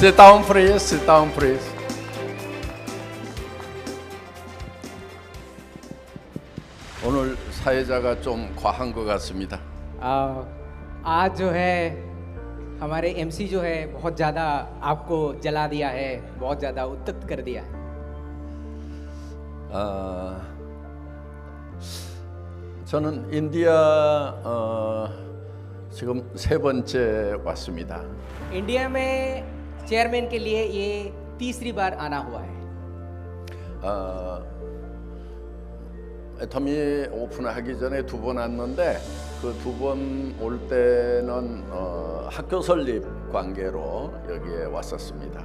Sit down, please. Sit down, please. 오늘 사회자가 좀 과한 것 같습니다. आज जो है हमारे एमसी जो है बहुत ज़्यादा आपको जला दिया है, बहुत ज़्यादा उत्तप्त कर दिया है। 저는 인디아 지금 세 번째 왔습니다. इंडिया में चेयरमैन के लिए ये तीसरी बार आना हुआ है। 애터미 오픈하기 전에 두 번 왔는데 그 두 번 올 때는 학교 설립 관계로 여기에 왔었습니다.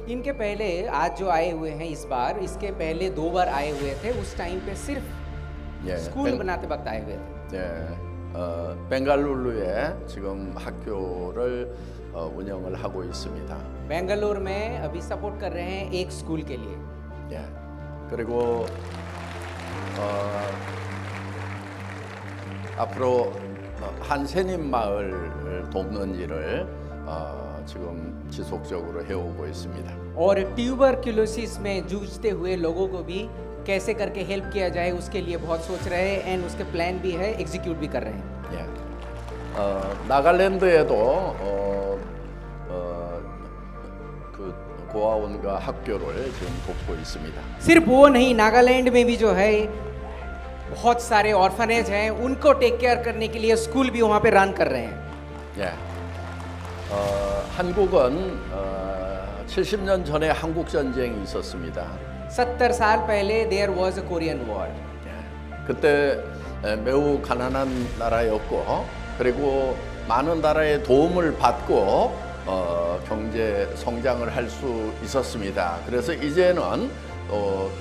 इनके पहले आज जो आए हुए हैं इस बार, इसके पहले 2 बार आए हुए थे। उस टाइम पे सिर्फ स्कूल बनाते वक्त आए हुए थे। 벵갈루루에 지금 학교를 운영을 하고 있습니다. बेंगलुरु में अभी सपोर्ट कर रहे हैं एक स्कूल के लिए। 그리고 앞으로 한센임 마을을 돕는 일을 지금 지속적으로 해오고 있습니다. और ट्यूबरक्यूलोसिस में जूझते हुए लोगों को भी कैसे करके हेल्प किया जाए उसके लिए बहुत सोच रहे हैं एंड उसके प्लान भी है, एग्जीक्यूट भी कर रहे हैं। 나갈랜드에도 그 고아원과 학교를 지금 돕고 있습니다. सिर्फ वो नहीं, नागालैंड में भी जो है बहुत सारे ऑर्फनेज हैं, उनको टेक केयर करने के लिए स्कूल भी वहाँ पे रन कर रहे हैं। 한국은 70년 전에 한국 전쟁이 있었습니다. 70 साल पहले there was a Korean war. 그때 매우 가난한 나라였고 그리고 많은 나라의 도움을 받고 경제 성장을 할 수 있었습니다. 그래서 이제는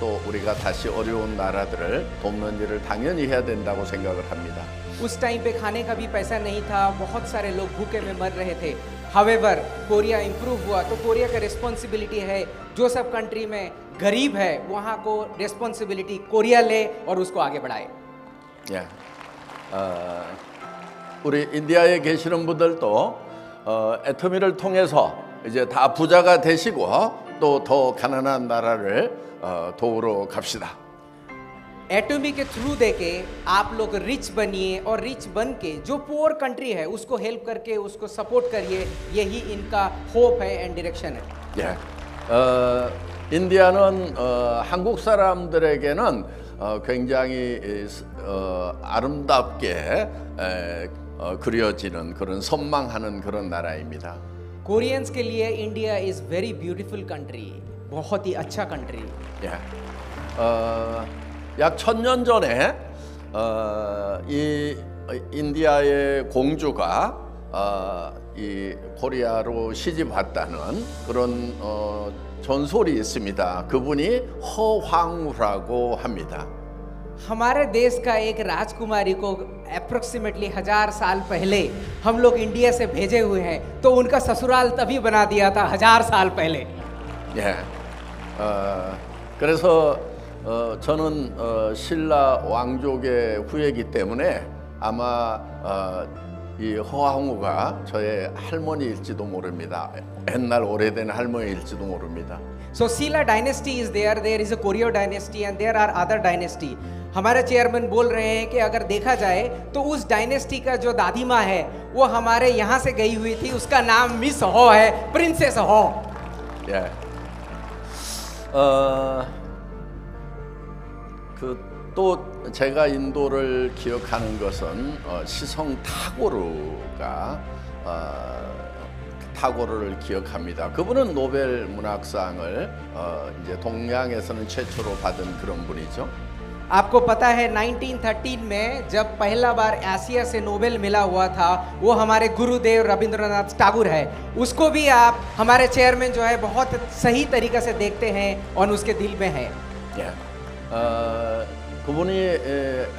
또 우리가 다시 어려운 나라들을 돕는 일을 당연히 해야 된다고 생각을 합니다. उस टाइम पे खाने का भी पैसा नहीं था, बहुत सारे लोग भूखे में मर रहे थे। हावेवर कोरिया इम्प्रूव हुआ तो कोरिया का रिस्पॉन्सिबिलिटी है, जो सब कंट्री में गरीब है वहाँ को रिस्पॉन्सिबिलिटी कोरिया ले और उसको आगे बढ़ाए। 우리 인디아에 계시는 분들도 애터미를 통해서 이제 다 부자가 되시고 또 더 가난한 나라를 도우러 갑시다. एटॉमी के थ्रू देके आप लोग रिच बनिए और रिच बन के जो पुअर कंट्री है उसको हेल्प करके उसको सपोर्ट करिए, यही इनका होप है एंड डायरेक्शन है। 인디아는 한국 사람들에게는 굉장히 아름답게 그려지는 그런 선망하는 그런 나라입니다. कोरियंस के लिए India is very beautiful country, बहुत ही अच्छा कंट्री। 약 1000년 전에 이 인디아의 공주가 이 코리아로 시집 왔다는 그런 전설이 있습니다. 그분이 허황우라고 합니다. हमारे देश का एक राजकुमारी को अप्रोक्सीमेटली 1000 साल पहले हम लोग इंडिया से भेजे हुए हैं, तो उनका ससुराल तभी बना दिया था 1000 साल पहले। 그래서 저는 신라 왕족의 후예이기 때문에 아마 이 허황우가 저의 할머니일지도 모릅니다. 옛날 오래된 할머니일지도 모릅니다. So Silla dynasty is there, there is a Koryo dynasty and there are other dynasty. हमारे चेयरमैन बोल रहे हैं कि अगर देखा जाए तो उस डायनेस्टी का जो दादी माँ है वो हमारे यहाँ से गई हुई थी, उसका नाम मिस हो है, प्रिंसेस हो। 또 제가 인도를 기억하는 것은 시성 타고르가 타고르를 기억합니다. 그분은 노벨 문학상을 이제 동양에서는 최초로 받은 그런 분이죠. आपको पता है 1913 में जब पहला बार एशिया से नोबेल मिला हुआ था, वो हमारे गुरुदेव रविंद्रनाथ टैगोर है। उसको भी आप हमारे चेयरमैन जो है बहुत सही तरीके से देखते हैं और उसके दिल में है। 그분이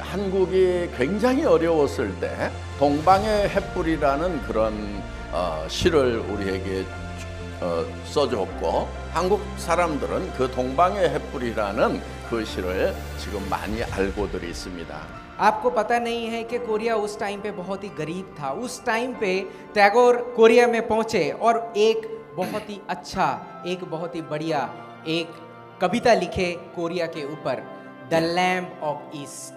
한국이 굉장히 어려웠을 때 동방의 횃불이라는 그런 시를 우리에게 써줬고, 한국 사람들은 그 동방의 횃불이라는 그 시를 지금 많이 알고들 있습니다. आपको पता नहीं है कि कोरिया उस टाइम पे बहुत ही गरीब था। उस टाइम पे टैगोर कोरिया में पहुंचे और एक बहुत ही अच्छा, एक बहुत ही बढ़िया एक कविता लिखे कोरिया के ऊपर, द लैम्प ऑफ ईस्ट।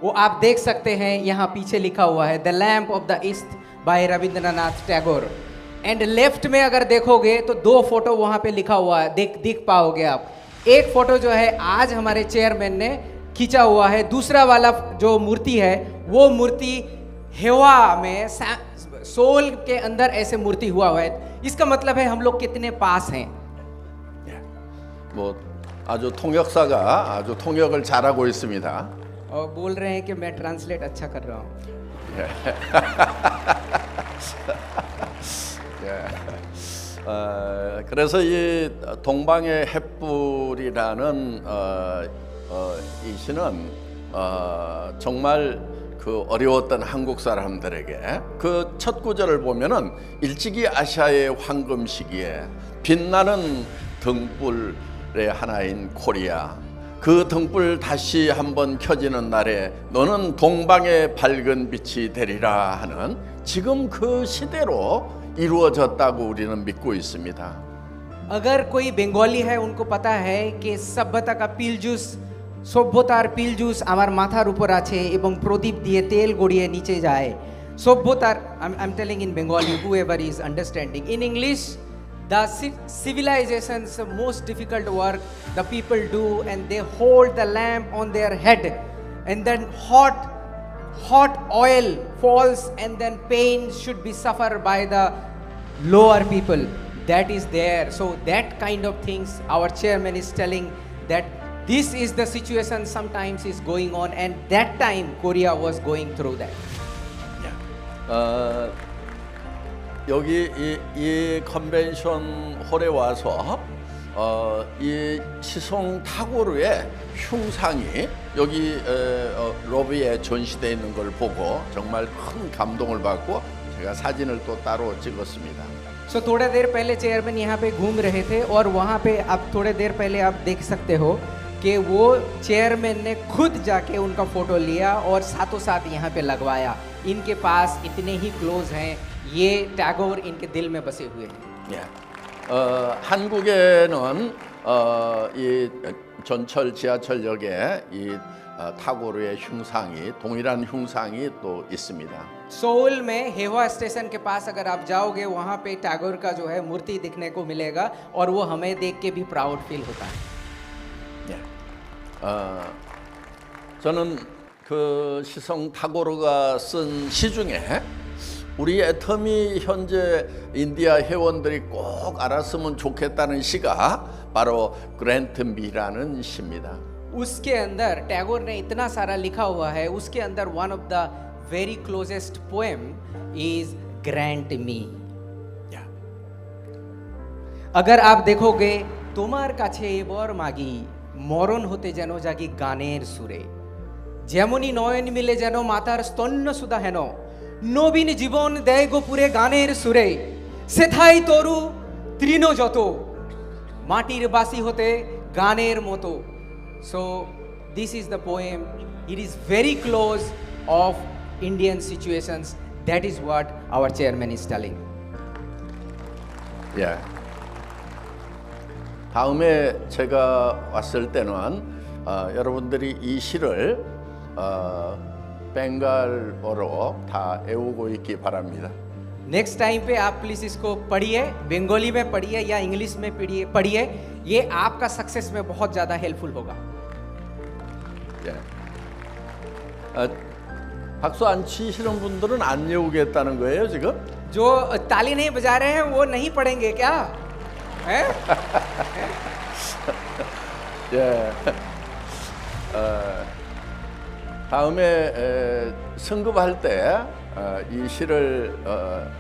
वो आप देख सकते हैं यहाँ पीछे लिखा हुआ है the lamp of the east by Rabindranath Tagore. And left में अगर देखोगे तो 2 फोटो वहाँ पे लिखा हुआ है, दिख पाओगे आप। एक फोटो जो है आज हमारे चेयरमैन ने खींचा हुआ है, दूसरा वाला जो मूर्ति है वो मूर्ति हेवा में सोल के अंदर ऐसे मूर्ति हुआ है। इसका मतलब है हम लोग कितने पास हैं। 뭐 아주 통역사가 아주 통역을 잘하고 있습니다. और बोल रहे हैं कि मैं ट्रांसलेट अच्छा कर रहा हूँ। 그래서 이 동방의 횃불이라는 이 시는 정말 그 어려웠던 한국 사람들에게 그 첫 구절을 보면은 일찍이 아시아의 황금 시기에 빛나는 등불의 하나인 코리아, 그 등불 다시 한번 켜지는 날에 너는 동방의 밝은 빛이 되리라 하는 지금 그 시대로 이루어졌다고 우리는 믿고 있습니다. अगर कोई बंगाली है उनको पता है कि सभ्यता का पिलजुस, সভ্যতার পিলজুস আমার মাথার উপর আছে এবং প্রদীপ দিয়ে তেল গড়িয়ে নিচে যায়। সভ্যতার I'm telling in Bengali, whoever is understanding. In English, the civilization's most difficult work the people do, and they hold the lamp on their head, and then hot oil falls, and then pain should be suffered by the lower people. That is there. So that kind of things our chairman is telling, that this is the situation sometimes is going on, and that time Korea was going through that. 여기 이 컨벤션 홀에 와서 이 시송 타고르의 흉상이 여기 로비에 전시되어 있는 걸 보고 정말 큰 감동을 받고 제가 사진을 또 따로 찍었습니다. So थोड़ा देर पहले चेयरमैन यहाँ पे घूम रहे थे और वहाँ पे आप थोड़े देर पहले आप देख सकते हो कि वो चेयरमैन ने खुद जाके उनका फोटो लिया और साथों साथ यहाँ पे लगवाया। इनके पास इतने ही क्लोज हैं, ये टैगोर इनके दिल में बसे हुए हैं। 예. 한국에는 이 전철 지하철역에 이 타고르의 흉상이, 동일한 흉상이 또 있습니다. सोल में हेवा स्टेशन के पास अगर आप जाओगे वहाँ पे टैगोर का जो है मूर्ति दिखने को मिलेगा, और वो हमें देख के भी प्राउड फील होता है। 예. 저는 그 시성 타고르가 쓴 시 중에 우리 애터미 현재 인디아 회원들이 꼭 알았으면 좋겠다는 시가 바로 그랜트미라는 시입니다. उसके अंदर टैगोर ने इतना सारा लिखा हुआ है, उसके अंदर one of the very closest poem is Grand मी। अगर आप देखोगे তোমার কাছে বর মাগি মরণ হতে যেন জাগি গানের সুরে, যেমনি নয়ন মিলে যেন মাতার স্তন্য সুধা হেন, নবীন জীবন দেয় গোপুরে গানের সুরে, সেথাই তরু তৃণ যত মাটির বাসি হতে গানের মতো। So this is the poem. It is very close of Indian situations. That is what our chairman is telling. 예. 다음에 제가 왔을 때는 여러분들이 이 시를 벵갈어로 다 외우고 있기 바랍니다. Next time पे आप प्लीज इसको पढ़िए, बंगाली में पढ़िए या इंग्लिश में पढ़िए। ये आपका सक्सेस में बहुत ज़्यादा हेल्पफुल होगा। 예. 박수 안 치시는 분들은 안 외우겠다는 거예요 지금? जो ताली नहीं बजा रहे हैं वो नहीं पढ़ेंगे क्या? हैं? 예. 다음에 성급할 때 이 시를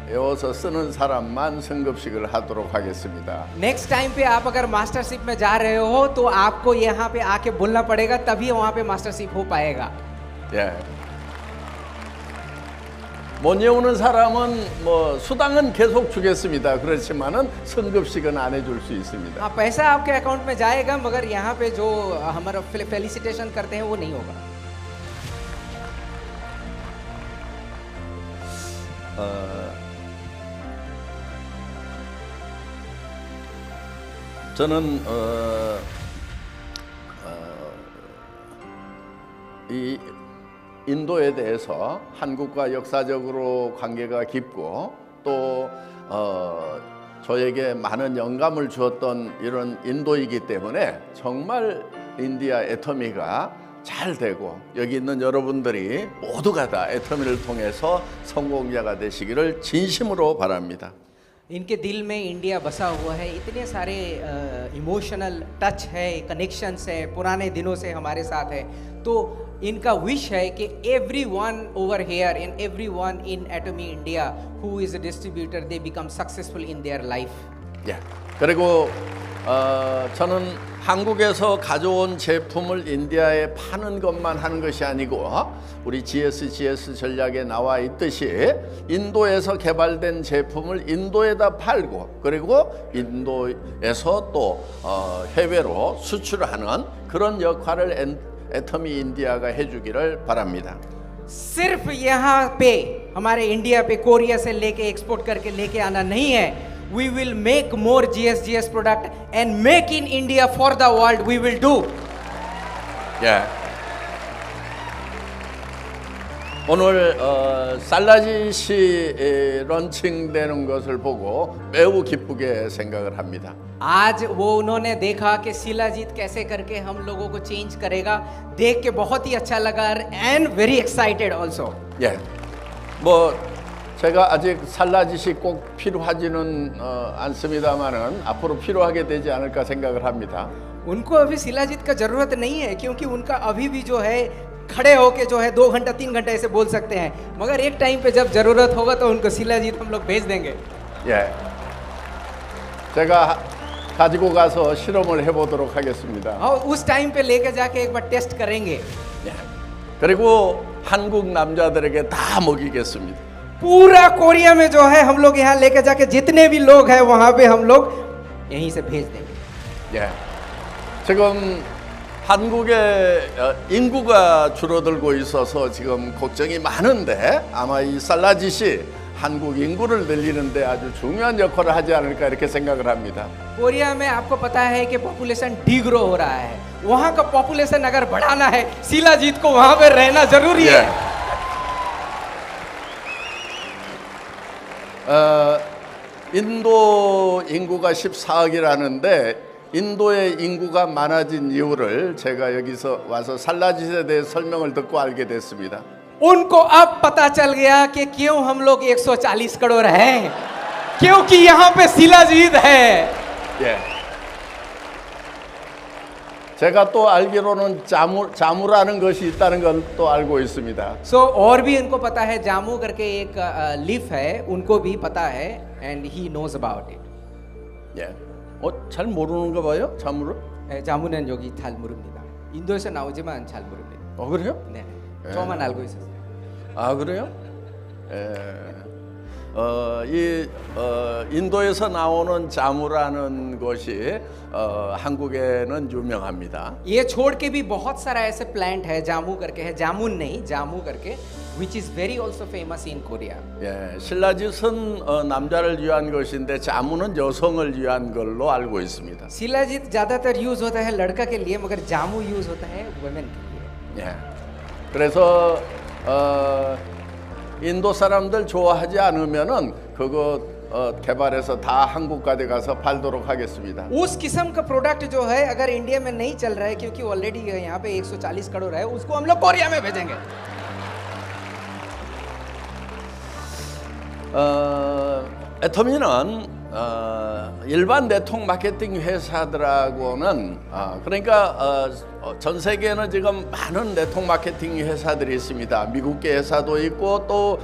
외워서 쓰는 사람만 성급식을 하도록 하겠습니다. नेक्स्ट टाइम पे आप अगर मास्टरशिप में जा रहे हो तो आपको यहाँ पे आके बोलना पड़ेगा, तभी वहाँ पे मास्टरशिप हो पाएगा। 예. 못 외우는 사람은 뭐 수당은 계속 주겠습니다. 그렇지만은 성급식은 안 해줄 수 있습니다. हाँ, पैसा आपके अकाउंट में जाएगा, मगर यहाँ पे जो हमारा फेलिसिटेशन करते हैं वो नहीं होगा। 저는 이 인도에 대해서 한국과 역사적으로 관계가 깊고 또 저에게 많은 영감을 주었던 이런 인도이기 때문에 정말 인디아 애터미가 잘 되고 여기 있는 여러분들이 모두가 다 애터미를 통해서 성공자가 되시기를 진심으로 바랍니다. इनके दिल में इंडिया बसा हुआ है, इतने सारे इमोशनल टच है, कनेक्शंस है, पुराने दिनों से हमारे साथ है। तो इनका विश है कि everyone over here in everyone in Atomy India who is a distributor they become successful in their life. 예. 그리고 저는 한국에서 가져온 제품을 인디아에 파는 것만 하는 것이 아니고 우리 GSGS 전략에 나와 있듯이 인도에서 개발된 제품을 인도에다 팔고 그리고 인도에서 또 해외로 수출하는 그런 역할을 애터미 인디아가 해주기를 바랍니다. सिर्फ यहाँ पे हमारे इंडिया पे कोरिया से लेके एक्सपोर्ट करके लेके आना नहीं है। We will make more GSGS product and make in India for the world. We will do. 예. 오늘 살라짓이 런칭되는 것을 보고 매우 기쁘게 생각을 합니다. आज वो उन्होंने देखा कि शिलाजीत कैसे करके हम लोगों को चेंज करेगा, देख के बहुत ही अच्छा लगा and very excited also. 예. 뭐 제가 아직 살라짓이 꼭 필요하지는 않습니다만은 앞으로 필요하게 되지 않을까 생각을 합니다. उनको अभी शिलाजीत का जरूरत नहीं है क्योंकि उनका अभी भी जो है खड़े होके जो है 2 घंटा 3 घंटा ऐसे बोल सकते हैं, मगर एक टाइम पे जब जरूरत होगा तो उनको शिलाजीत हम लोग भेज देंगे। 예. 제가 가지고 가서 실험을 해보도록 하겠습니다. और उस टाइम पे लेके जाके एक बार टेस्ट करेंगे। 예. 그리고 한국 남자들에게 다 먹이겠습니다. पूरा कोरिया में जो है हम लोग यहाँ लेके जाके जितने भी लोग हैं वहाँ पे हम लोग यहीं से भेज देंगे। 예. 지금 한국의 인구가 줄어들고 있어서 지금 걱정이 많은데 아마 이 살라짓이 한국 인구를 늘리는데 아주 중요한 역할을 하지 않을까 이렇게 생각을 합니다. कोरिया में आपको पता है कि पॉपुलेशन डिग्रो हो रहा है, वहाँ का पॉपुलेशन अगर बढ़ाना है शिलाजीत को वहाँ पे रहना जरूरी है। 인도 인구가 14억이라는데 인도의 인구가 많아진 이유를 제가 여기서 와서 살라짓에 대해 설명을 듣고 알게 됐습니다. उनको अब पता चल गया कि क्यों हम लोग 140 करोड़ हैं, क्योंकि यहाँ पे शिलाजीत है। 예. 제가 또 알기로는 자무라는 것이 있다는 걸 또 알고 있습니다. सो और भी उनको पता है, जामू करके एक लीफ है, उनको भी पता है and he knows about it. 예. 잘 모르는가 봐요, 자무를? 자무는 여기 잘 모릅니다. 인도에서 나오지만 잘 모릅니다. 그래요? 네, 저만 알고 있었어요. 아, 그래요? 인도에서 나오는 자무라는 것이 한국에는 유명합니다. ये छोड़ के भी बहुत सारा ऐसे प्लांट है, जामू करके है, जामुन नहीं जामू करके, which is very also famous in Korea. 예, 신라짓은 남자를 위한 것인데 자무는 여성을 위한 걸로 알고 있습니다. शिलाजीत ज्यादातर यूज होता है लड़का के लिए, मगर जामू यूज होता है वुमेन के लिए। 예, 그래서 인도 사람들 좋아하지 않으면은 그거 개발해서 다 한국까지 가서 팔도록 하겠습니다. उस किस्म का प्रोडक्ट जो है अगर इंडिया में नहीं चल रहा है क्योंकि ऑलरेडी यहाँ पे 140 करोड़ है, उसको हम लोग कोरिया में भेजेंगे। 애터미는 일반 네트워크 마케팅 회사들하고는 그러니까 전 세계에는 지금 많은 네트워크 마케팅 회사들이 있습니다. 미국계 회사도 있고 또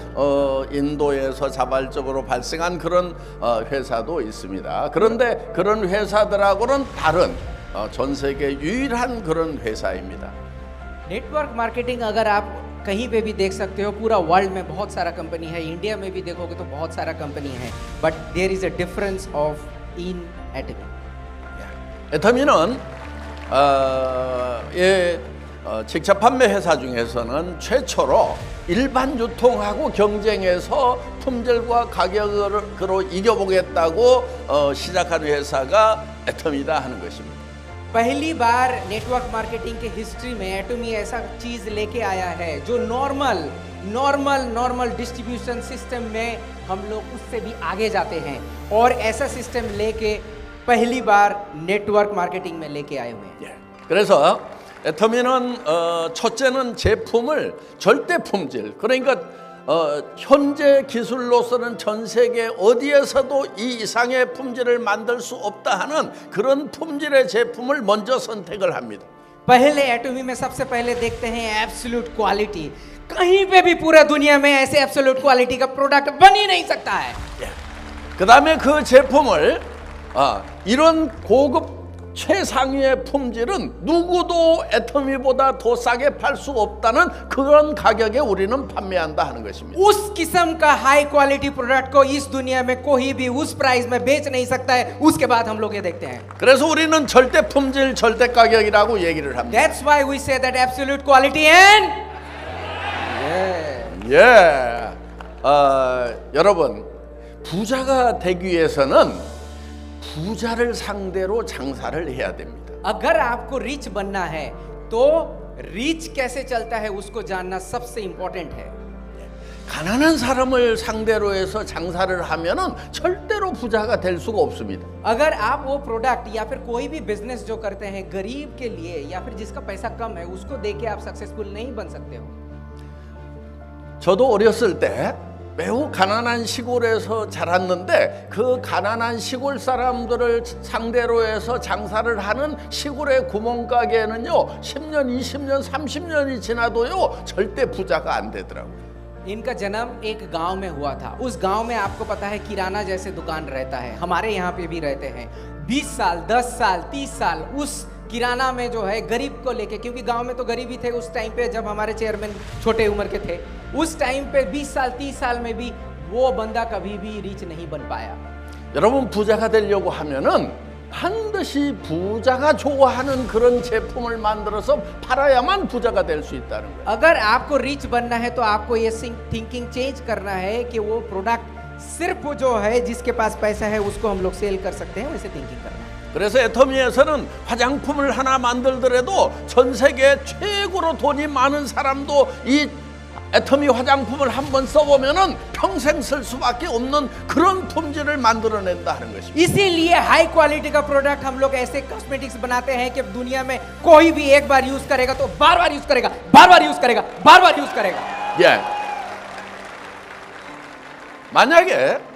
인도에서 자발적으로 발생한 그런 회사도 있습니다. 그런데 그런 회사들하고는 다른 전 세계 유일한 그런 회사입니다. नेटवर्क मार्केटिंग अगर आप कहीं पे भी देख सकते हो, पूरा वर्ल्ड में बहुत सारा कंपनी है, इंडिया में भी देखोगे तो बहुत सारा कंपनी है, but there is a difference of in Atomy. 애터미는 직접 판매 회사 중에서는 최초로 일반 유통하고 경쟁해서 품질과 가격으로 이겨보겠다고 시작한 회사가 애텀이다 하는 것입니다. पहली बार नेटवर्क मार्केटिंग के हिस्ट्री में एटमी ऐसा चीज लेके आया है जो नॉर्मल डिस्ट्रीब्यूशन सिस्टम में हम लोग उससे भी आगे जाते हैं और ऐसा सिस्टम लेके पहली बार नेटवर्क मार्केटिंग में लेके आए हुए हैं। 예. 그래서 애터미는 첫째는 제품을 절대 품질, 그러니까 현재 기술로서는 전 세계 어디에서도 이 이상의 품질을 만들 수 없다 하는 그런 품질의 제품을 먼저 선택을 합니다. पहले एटमी में सबसे पहले देखते हैं एब्सोल्यूट क्वालिटी। कहीं पे भी पूरा दुनिया में ऐसे एब्सोल्यूट क्वालिटी का प्रोडक्ट बन ही नहीं सकता है। 그 다음에 그 제품을 이런 고급 최상위의 품질은 누구도 애터미보다 더 싸게 팔 수 없다는 그런 가격에 우리는 판매한다 하는 것입니다. उस किस्म का हाई क्वालिटी प्रोडक्ट को इस दुनिया में कोई भी उस प्राइस में बेच नहीं सकता है। उसके बाद हम लोग ये देखते हैं। 그래서 우리는 절대 품질, 절대 가격이라고 얘기를 합니다. That's why we say that absolute quality and 여러분 부자가 되기 위해서는 부자를 상대로 장사를 해야 됩니다. अगर आपको रिच बनना है तो रिच कैसे चलता है उसको जानना सबसे इंपॉर्टेंट है। 가난한 사람을 상대로 해서 장사를 하면은 절대로 부자가 될 수가 없습니다. अगर आप वो प्रोडक्ट या फिर कोई भी बिजनेस जो करते हैं गरीब के लिए या फिर जिसका पैसा कम है उसको देके आप सक्सेसफुल नहीं बन सकते हो। 저도 어렸을 때 매우 가난한 시골에서 자랐는데 그 가난한 시골 사람들을 상대로 해서 장사를 하는 시골의 구멍가게는요 10년, 20년, 30년이 지나도요 절대 부자가 안 되더라고요. इनका जन्म एक गांव में हुआ था। उस गांव में आपको पता है किराना जैसे दुकान रहता है, हमारे यहाँ पे भी रहते हैं। 20 साल, 10 साल, 30 साल उस किराना में जो है गरीब को लेके, क्योंकि गांव में तो गरीबी थे उस टाइम पे जब हमारे चेयरमैन छोटे उम्र के थे। उस टाइम पे 20 साल 30 साल में भी वो बंदा कभी भी रिच नहीं बन पाया। 여러분 부자가 되려고 하면은 반드시 부자가 좋아하는 그런 제품을 만들어서 팔아야만 부자가 될 수 있다는 거예요. अगर आपको रिच बनना है तो आपको ये थिंकिंग चेंज करना है कि वो प्रोडक्ट सिर्फ जो है जिसके पास पैसा है उसको हम लोग सेल कर सकते हैं, वैसे थिंकिंग करना है। 그래서 애터미에서는 화장품을 하나 만들더라도 전 세계 최고로 돈이 많은 사람도 이 애터미 화장품을 한번 써보면은 평생 쓸 수밖에 없는 그런 품질을 만들어낸다 하는 것입니다. इसीलिए हाई क्वालिटी का प्रोडक्ट हम लोग ऐसे कॉस्मेटिक्स बनाते हैं कि दुनिया में कोई भी एक बार यूज करेगा तो बार बार यूज करेगा, बार बार यूज करेगा, बार बार यूज करेगा। 예. 만약에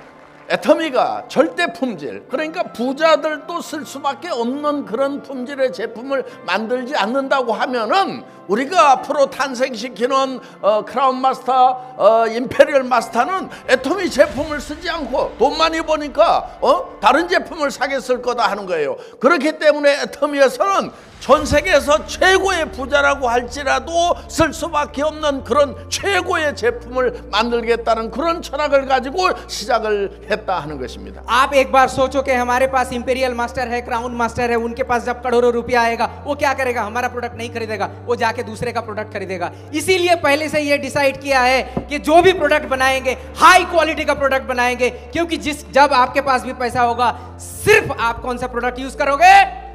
애터미가 절대 품질, 그러니까 부자들도 쓸 수밖에 없는 그런 품질의 제품을 만들지 않는다고 하면은 우리가 앞으로 탄생시키는 크라운 마스터, 임페리얼 마스터는 애터미 제품을 쓰지 않고 돈 많이 버니까 다른 제품을 사겠을 거다 하는 거예요. 그렇기 때문에 애터미에서는 전 세계에서 최고의 부자라고 할지라도 쓸 수밖에 없는 그런 최고의 제품을 만들겠다는 그런 철학을 가지고 시작을 했다 하는 것입니다. आप एक बार सोचो कि हमारे पास इंपेरियल मास्टर है, क्राउन मास्टर है, उनके पास जब करोड़ों रुपया आएगा वो क्या करेगा? हमारा प्रोडक्ट नहीं खरीदेगा, वो जाके दूसरे का प्रोडक्ट खरीदेगा। इसीलिए पहले से ये डिसाइड किया है कि जो भी प्रोडक्ट बनाएंगे हाई क्वालिटी का प्रोडक्ट बनाएंगे, क्योंकि जब आपके पास भी पैसा होगा सिर्फ आप कौन सा प्रोडक्ट यूज करोगे?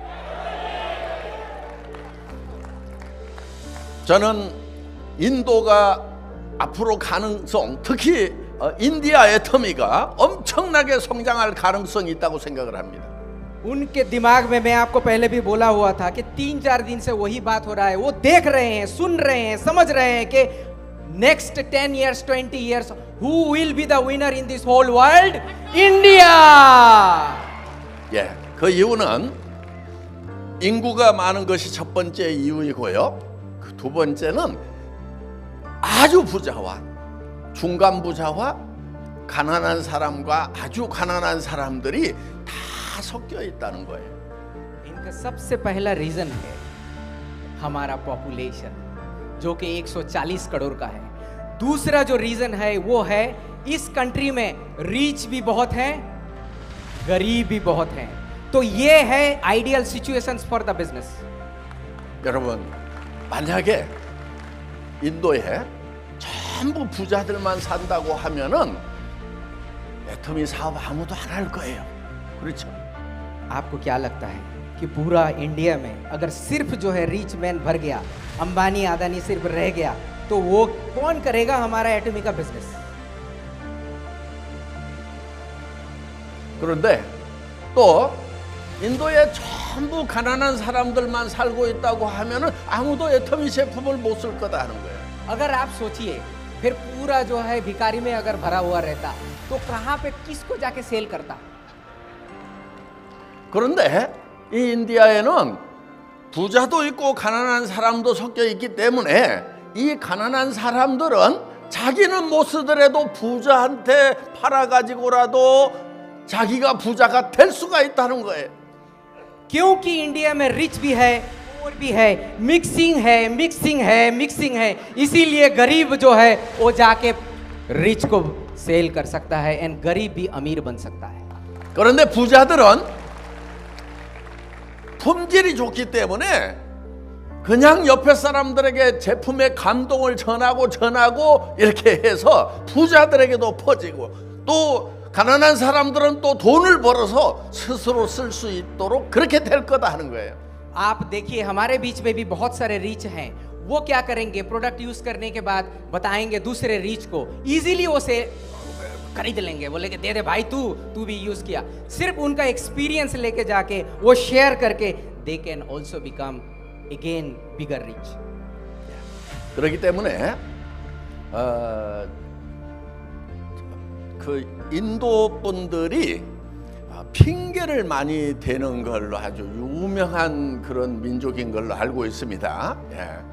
저는 인도가 앞으로 가능성, 특히 인디아 애터미가 엄청나게 성장할 가능성이 있다고 생각을 합니다. उनके दिमाग में मैं आपको पहले भी बोला हुआ था कि 3-4 दिन से वही बात हो रहा है। वो देख रहे हैं, सुन रहे हैं, समझ रहे हैं कि नेक्स्ट 10 years, 20 years, who will be the winner in this whole world? India. 예, 그 이유는 인구가 많은 것이 첫 번째 이유이고요. 그 두 번째는 아주 부자와 중간 부자와 가난한 사람과 아주 가난한 사람들이 다 섞여 있다는 거예요. इनका सबसे पहला रीजन है हमारा पॉपुलेशन जो कि 140 करोड़ का है। दूसरा जो रीजन है वो है इस कंट्री में रिच भी बहुत हैं, गरीब भी बहुत हैं। तो ये है ideal situations for the business. 여러분 만약에 인도에 전부 부자들만 산다고 하면은 애터미 사업 아무도 안 할 거예요. 그렇죠? आपको क्या लगता है कि पूरा इंडिया में अगर सिर्फ जो है रिच मैन भर गया, अंबानी अदानी सिर्फ रह गया, तो वो कौन करेगा हमारा एटमी का बिजनेस? 그런데 또 인도에 전부 가난한 사람들만 살고 있다고 하면은 아무도 애터미 제품을 못 쓸 거다 하는 거예요. अगर आप सोचिए फिर पूरा जो है भिखारी में अगर भरा हुआ रहता तो कहाँ पे किसको जाके सेल करता? 그런데 이 인디아에는 부자도 있고 가난한 사람도 섞여 있기 때문에 이 가난한 사람들은 자기는 못 쓰더라도 부자한테 팔아가지고라도 자기가 부자가 될 수가 있다는 거예요. क्योंकि इंडिया में रिच भी है, पोर भी है, मिक्सिंग है, इसीलिए गरीब जो है वो जाके रिच को सेल कर सकता है एंड गरीब भी अमीर बन सकता है. 그런데 부자들은 품질이 좋기 때문에 그냥 옆에 사람들에게 제품의 감동을 전하고 이렇게 해서 부자들에게도 퍼지고, 또 가난한 사람들은 또 돈을 벌어서 스스로 쓸 수 있도록 그렇게 될 거다 하는 거예요. आप देखिए हमारे बीच में भी बहुत सारे रिच हैं, वो क्या करेंगे, प्रोडक्ट यूज करने के बाद बताएंगे दूसरे रिच को, इजीली वो से खरीद लेंगे, बोलेंगे दे दे भाई तू भी यूज किया. सिर्फ उनका एक्सपीरियंस लेके जाके वो शेयर करके they can also become again bigger rich. 그렇기 때문에 그 인도 분들이 핑계를 많이 대는 걸로 아주 유명한 그런 민족인 걸로 알고 있습니다. 예.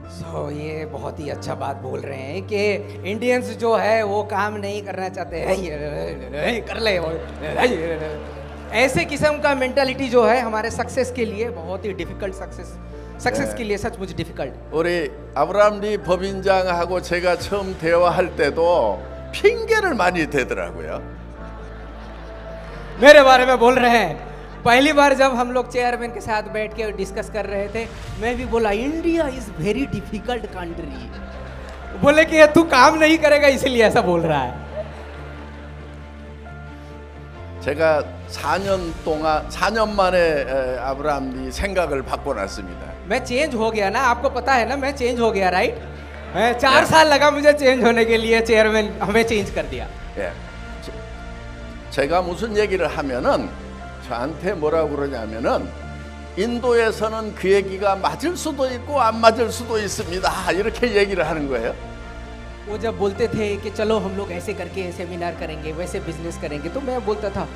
So, ये बहुत ही अच्छा बात बोल रहे हैं कि इंडियंस जो है वो काम नहीं करना चाहते हैं, ये कर ले वो, ऐसे किस्म का मेंटालिटी जो है हमारे सक्सेस के लिए बहुत ही डिफिकल्ट, सक्सेस के लिए सचमुच डिफिकल्ट. 우리 아브라함 리 법인장하고 제가 처음 대화할 때도 핑계를 많이 대더라고요. मेरे बारे में बोल रहे हैं. पहली बार जब हम लोग चेयरमैन के साथ बैठ के डिस्कस कर रहे थे, मैं भी बोला India is very difficult country. बोले कि तू काम नहीं करेगा इसलिए ऐसा बोल रहा है. 제가 4년 만에 아브라함 리 생각을 바꿔놨습니다. मैं चेंज हो गया ना, आपको पता है ना, मैं चेंज हो गया, राइट? 4 साल लगा मुझे चेंज होने के लिए, चेयरमैन हमें चेंज कर दिया. 예. 제가 무슨 얘기를 하면은 저한테 뭐라고 그러냐면은 인도에서는 그 얘기가 맞을 수도 있고 안 맞을 수도 있습니다. 이렇게 얘기를 하는 거예요. वो जब बोलते थे कि चलो हम लोग ऐसे करके सेमिनार करेंगे, वैसे बिजनेस करेंगे, तो मैं बोलता था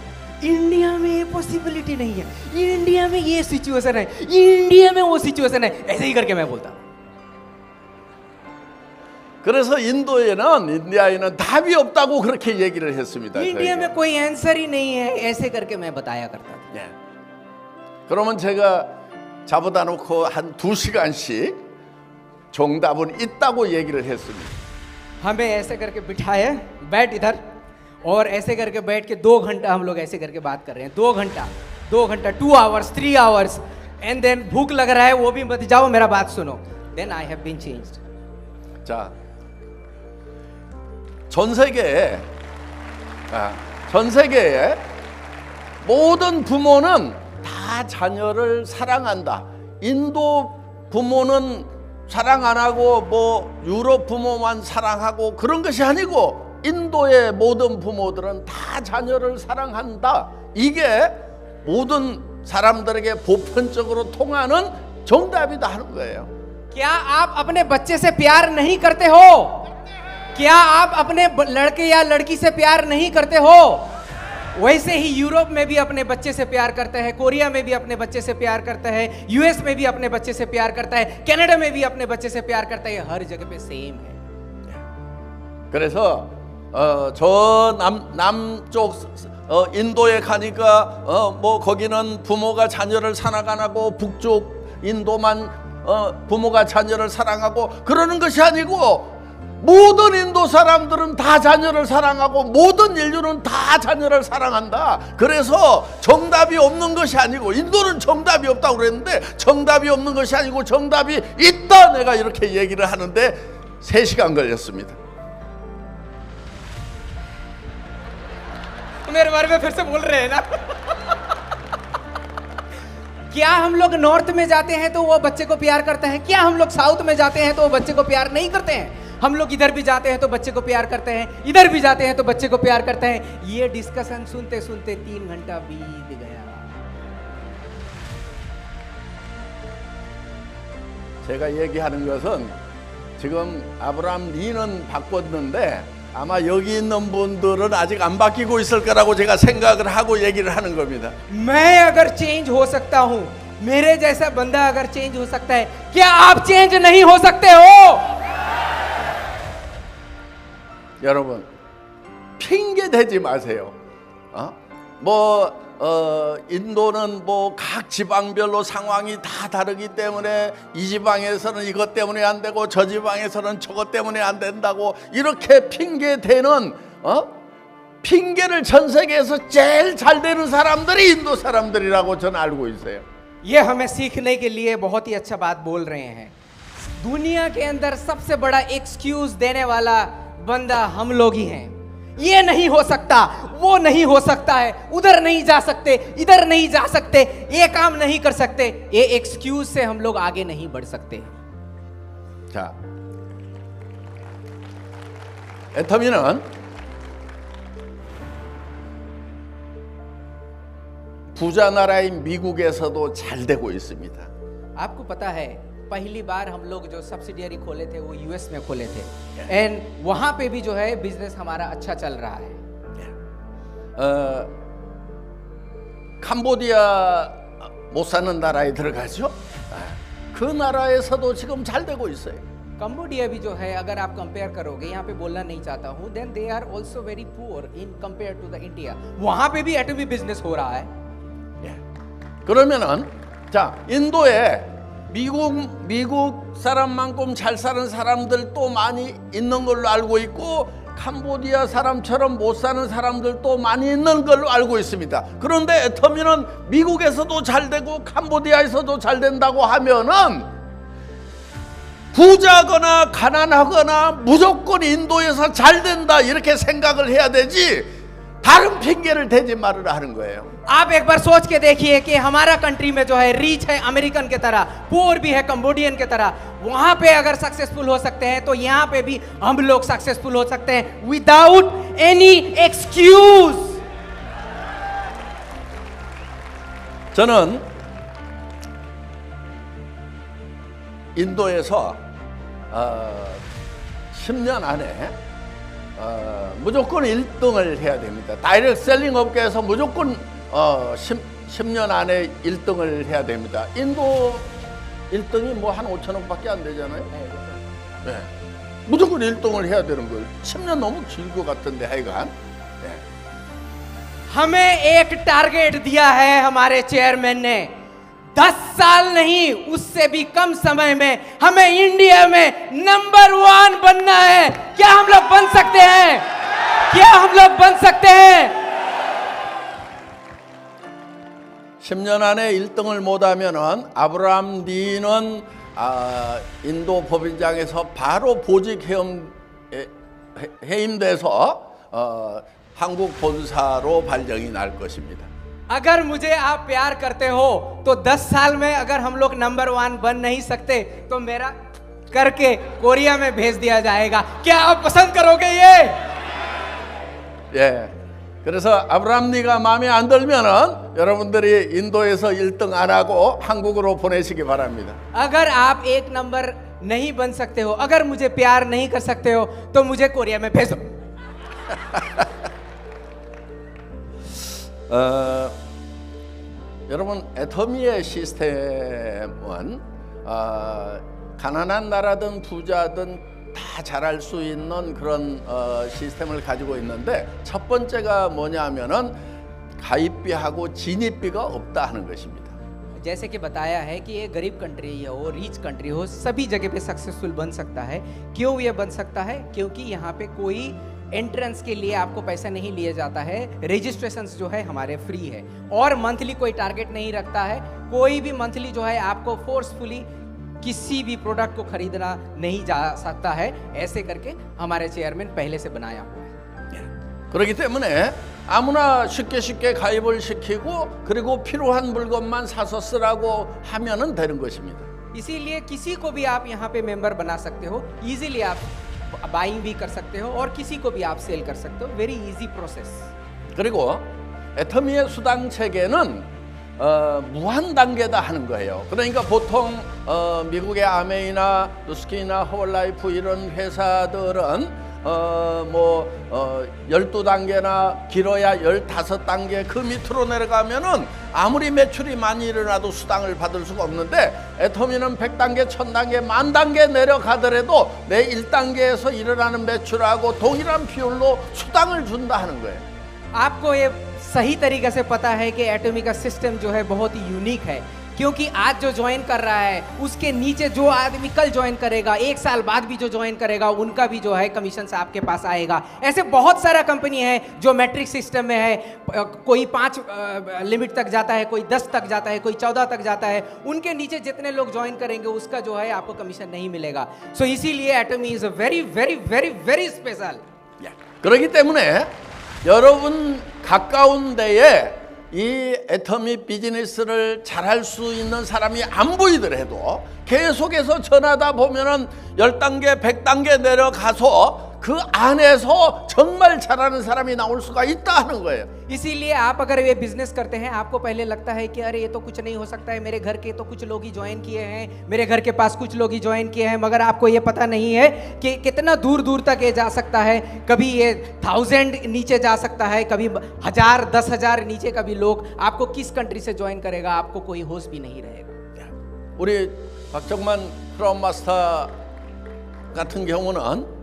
इंडिया में ये पॉसिबिलिटी नहीं है, इंडिया में ये सिचुएशन है, इंडिया में वो सिचुएशन है, ऐसे ही करके मैं बोलता. 그래서 인디아에는 답이 없다고 그렇게 얘기를 했습니다. इंडिया में कोई आंसर ही नहीं है, ऐसे करके मैं बताया करता था. 예. 그러면 제가 잡아다 놓고 한 2시간씩 정답은 있다고 얘기를 했습니다. हमें ऐसे करके बिठाए, बैठ इधर, और ऐसे करके बैठ के 2 घंटा हम लोग ऐसे करके बात कर रहे हैं. 2 घंटा 2 आवर्स 3 आवर्स, एंड देन भूख लग रहा है वो भी मत जाओ, मेरा बात सुनो. Then I have been changed. 자, 전 세계에 모든 부모는 다 자녀를 사랑한다. 인도 부모는 사랑 안 하고 뭐 유럽 부모만 사랑하고 그런 것이 아니고 인도의 모든 부모들은 다 자녀를 사랑한다. 이게 모든 사람들에게 보편적으로 통하는 정답이다 하는 거예요. क्या आप अपने बच्चे से प्यार नहीं करते हो? क्या आप अपने लड़के या लड़की से प्यार नहीं करते हो? वैसे ही यूरोप में भी अपने बच्चे से प्यार करते हैं, कोरिया में भी अपने बच्चे से प्यार करता है, यूएस में भी अपने बच्चे से प्यार करता है, कनाडा में भी अपने बच्चे से प्यार करता है. हर जगह पे सेम है. 그래서 저 남쪽 인도에 가니까 뭐 거기는 부모가 자녀를 사랑 안 하고 북쪽 인도만 부모가 자녀를 사랑하고 그러는 것이 아니고 모든 인도 사람들은 다 자녀를 사랑하고 모든 인류는 다 자녀를 사랑한다. 그래서 정답이 없는 것이 아니고, 인도는 정답이 없다고 그랬는데 정답이 없는 것이 아니고 정답이 있다. 내가 이렇게 얘기를 하는데 3시간 걸렸습니다. मेरे बारे में फिर से बोल रहे हैं ना. क्या हम लोग नॉर्थ में जाते हैं तो वो बच्चे को प्यार करते हैं? क्या हम लोग साउथ में जाते हैं तो वो बच्चे को प्यार नहीं करते हैं? हम लोग इधर भी जाते हैं तो बच्चे को प्यार करते हैं, इधर भी जाते हैं तो बच्चे को प्यार करते हैं। ये डिस्कशन सुनते सुनते 3 घंटा बीत गया। 제가 얘기하는 것은 지금 아브라함 리는 바꿨는데 아마 여기 있는 분들은 아직 안 바뀌고 있을 거라고 제가 생각을 하고 얘기를 하는 겁니다. मैं अगर चेंज हो सकता हूं, मेरे जैसा बंदा अगर चेंज हो सकता है, क्या आप चेंज नहीं हो सकते हो? 여러분 핑계 대지 마세요. 인도는 뭐 각 지방별로 상황이 다 다르기 때문에 이 지방에서는 이것 때문에 안 되고 저 지방에서는 저것 때문에 안 된다고 이렇게 핑계 대는 핑계를 전 세계에서 제일 잘 되는 사람들이 인도 사람들이라고 저는 알고 있어요. ये हमें सीखने के लिए बहुत ही अच्छा बात बोल रहे हैं। दुनिया के अंदर सबसे बड़ा एक्सक्यूज देने वाला बंदा हम लोग ही हैं। ये नहीं हो सकता, वो नहीं हो सकता है, उधर नहीं जा सकते, इधर नहीं जा सकते, ये काम नहीं कर सकते, ये एक्सक्यूज से हम लोग आगे नहीं बढ़ सकते। 자, 애터미는 부자 나라인 미국에서도 잘 되고 있습니다. आपको पता है पहली बार हम लोग जो सब्सिडियरी खोले थे वो यूएस में खोले थे, एंड वहां पे भी जो है बिजनेस हमारा अच्छा चल रहा है। 캄보디아 못 사는 나라에 들어가죠. 그 나라에서도 지금 잘 되고 있어요. कंबोडिया भी जो है अगर आप कंपेयर करोगे, यहाँ पे बोलना नहीं चाहता हूँ, then they are also very poor in compare to the India. वहां पे भी एटमी बिजनेस हो रहा है। 그러면은 자, 인도에 미국 사람만큼 잘 사는 사람들도 많이 있는 걸로 알고 있고 캄보디아 사람처럼 못 사는 사람들도 많이 있는 걸로 알고 있습니다. 그런데 애터미는 미국에서도 잘 되고 캄보디아에서도 잘 된다고 하면은 부자거나 가난하거나 무조건 인도에서 잘 된다 이렇게 생각을 해야 되지 다른 핑계를 대지 말으라 하는 거예요. आप एक बार सोच के देखिए कि हमारा कंट्री में जो है रीच है अमेरिकन के तरह, पुअर भी है कंबोडियन के तरह। वहां पे अगर सक्सेसफुल हो सकते हैं तो यहाँ पे भी हम लोग सक्सेसफुल हो सकते हैं विदाउट एनी एक्सक्यूज। 저는 인도에서 10년 안에 무조건 1등을 해야 됩니다. 다이렉트 셀링 업계에서 무조건 10년 안에 1등을 해야 됩니다. 인도 1등이 뭐 한 5천억밖에 안 되잖아요. 네. 무조건 1등을 해야 되는 거예요. 10년 너무 길 것 같은데 하여간. 네. हमें एक टारगेट दिया है हमारे चेयरमैन ने, 10 साल नहीं उससे भी कम समय में हमें इंडिया में नंबर 1 बनना है। क्या हम लोग बन सकते हैं? क्या हम लोग बन सकते हैं? 10년 안에 1등을 못하면은 아브라함 리는 인도 법인장에서 바로 보직 해임돼서 한국 본사로 발령이 날 것입니다. अगर मुझे आप प्यार करते हो तो 10 साल में अगर हम लोग नंबर 1 बन नहीं सकते तो मेरा करके कोरिया में भेज दिया जाएगा। क्या आप पसंद करोगे ये? 예. 그래서 아브라함 리가 마음에 안 들면은 여러분들이 인도에서 1등 안 하고 한국으로 보내시기 바랍니다. अगर आप 1 नंबर नहीं बन सकते हो, अगर मुझे प्यार नहीं कर सकते हो तो मुझे कोरिया में भेजो। 여러분 애터미의 시스템은 가난한 나라든 부자든 다 잘할 수 있는 그런 시스템을 가지고 있는데 첫 번째가 뭐냐면은 가입비하고 진입비가 없다 하는 것입니다. जैसे कि बताया है कि ये गरीब कंट्री हो, रिच कंट्री हो, सभी जगह पे सक्सेसफुल बन सकता है। क्यों ये बन सकता है? क्योंकि यहाँ पे कोई एंट्रेंस के लिए आपको पैसा नहीं लिया जाता है, रजिस्ट्रेशन जो है हमारे फ्री है, और मंथली कोई टारगेट नहीं रखता है। कोई भी मंथली जो है आपको फोर्सफुली किसी भी प्रोडक्ट को खरीदना नहीं जा सकता है। ऐसे करके हमारे चेयरमैन पहले से बनाया हुआ है। 그렇기 때문에 아무나 쉽게 가입을 시키고 그리고 필요한 물건만 사서 쓰라고 하면은 되는 것입니다. इसीलिए किसी को भी आप यहाँ पे मेंबर बना सकते हो, इजीली आप बाइंग भी कर सकते हो और किसी को भी आप सेल कर सकते हो. Very easy process. 그리고 애터미의 수당 체계는 무한 단계다 하는 거예요. 그러니까 보통 미국의 아메이나 누스키나 허벌라이프 이런 회사들은 12단계나 길어야 15단계 그 밑으로 내려가면은 아무리 매출이 많이 일어나도 수당을 받을 수가 없는데 애터미는 100단계, 1000단계, 10,000단계 내려가더라도 내 1단계에서 일어나는 매출하고 동일한 비율로 수당을 준다 하는 거예요. आपको ये सही तरीके से पता है कि एटॉमी का सिस्टम जो है बहुत ही यूनिक है, क्योंकि आज जो ज्वाइन कर रहा है उसके नीचे जो आदमी कल ज्वाइन करेगा, 1 साल बाद भी जो ज्वाइन करेगा उनका भी जो है कमीशन से आपके पास आएगा. ऐसे बहुत सारा कंपनी है जो मैट्रिक सिस्टम में है. कोई 5 लिमिट तक जाता है, कोई 10 तक जाता है, कोई 14 तक जाता है. उनके नीचे जितने लोग ज्वाइन करेंगे उसका जो है आपको कमीशन नहीं मिलेगा. सो इसीलिए Atomy is a very very very very special. 그렇기 때문에 여러분 가까운 데에 이 애터미 비즈니스를 잘할 수 있는 사람이 안 보이더라도 계속해서 전하다 보면은 10단계, 100단계 내려가서 그 안에서 정말 잘하는 사람이 나올 수가 있다 하는 거예요. इसीलिए आप अगर ये बिजनेस करते हैं, आपको पहले लगता है कि अरे ये तो कुछ नहीं हो सकता है, मेरे घर के तो कुछ लोग ही ज्वाइन किए हैं, मेरे घर के पास कुछ लोग ही ज्वाइन किए हैं, मगर आपको ये पता नहीं है कि कितना दूर दूर तक ये जा सकता है. कभी ये 1000 नीचे जा सकता है, कभी 1000, 10,000 नीचे. कभी लोग आपको किस कंट्री से ज्वाइन करेगा आपको कोई होश भी नहीं रहेगा. 우리 박정만 크라운 마스터 같은 경우는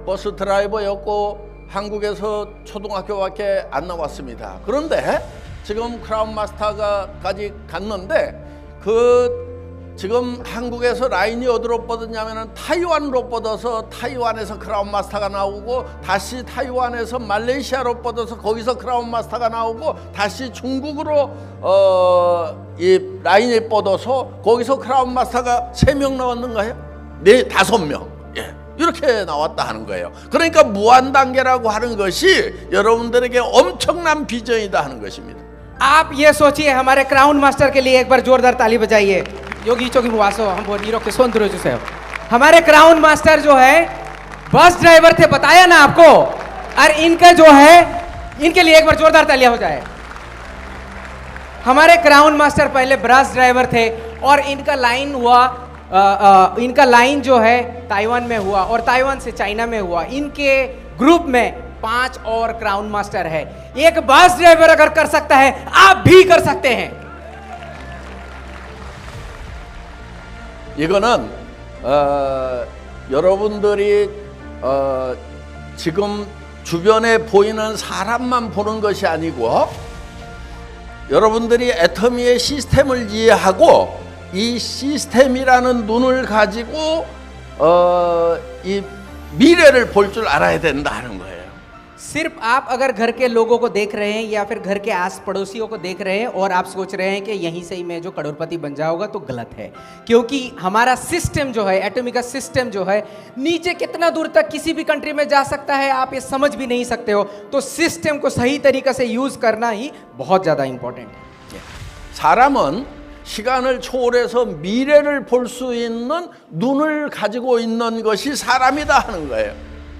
버스 드라이버였고 한국에서 초등학교밖에 안 나왔습니다. 그런데 지금 크라운 마스터까지 갔는데 지금 한국에서 라인이 어디로 뻗었냐면은 타이완으로 뻗어서 타이완에서 크라운 마스터가 나오고 다시 타이완에서 말레이시아로 뻗어서 거기서 크라운 마스터가 나오고 다시 중국으로 이 라인이 뻗어서 거기서 크라운 마스터가 3명 나왔는가요? 5명. 예. 이렇게 나왔다 하는 거예요. 그러니까 무한 단계라고 하는 것이 여러분들에게 엄청난 비전이다 하는 것입니다. आप ये सोचिए, हमारे क्राउन मास्टर के लिए एक बार जोरदार ताली बजाइए. योगी चोगी वासो हम बोल इरोके सोन दुरोजु से. हमारे क्राउन मास्टर जो है बस ड्राइवर थे, बताया ना आपको. और इनका जो है, इनके लिए एक बार जोरदार तालियां हो जाए. हमारे क्राउन मास्टर पहले बस ड्राइवर थे और इनका लाइन हुआ, इनका लाइन जो है ताइवान में हुआ और ताइवान से चाइना में हुआ. इनके ग्रुप में 5 और क्राउन मास्टर है. एक बस ड्राइवर अगर कर सकता है, आप भी कर सकते हैं. 이거는 여러분들이 지금 주변에 보이는 사람만 보는 것이 아니고 여러분들이 애터미의 시스템을 이해하고 이 시스템이라는 눈을 가지고 이 미래를 볼 줄 알아야 된다 하는 거예요. सिर्फ आप अगर घर के लोगों को देख रहे हैं या फिर घर के आस पड़ोसियों को देख रहे हैं और आप सोच रहे हैं कि यहीं से ही मैं जो करोड़पति बन जाऊंगा, तो गलत है. क्योंकि हमारा सिस्टम जो है, एटॉमी का सिस्टम जो है, नीचे कितना दूर तक किसी भी कंट्री में जा सकता है आप ये समझ भी नहीं सकते हो. तो सिस्टम को सही तरीके से यूज करना ही बहुत ज्यादा इंपॉर्टेंट है. 사람은 시간을 초월해서 미래를 볼 수 있는 눈을 가지고 있는 것이 사람이다 하는 거예요.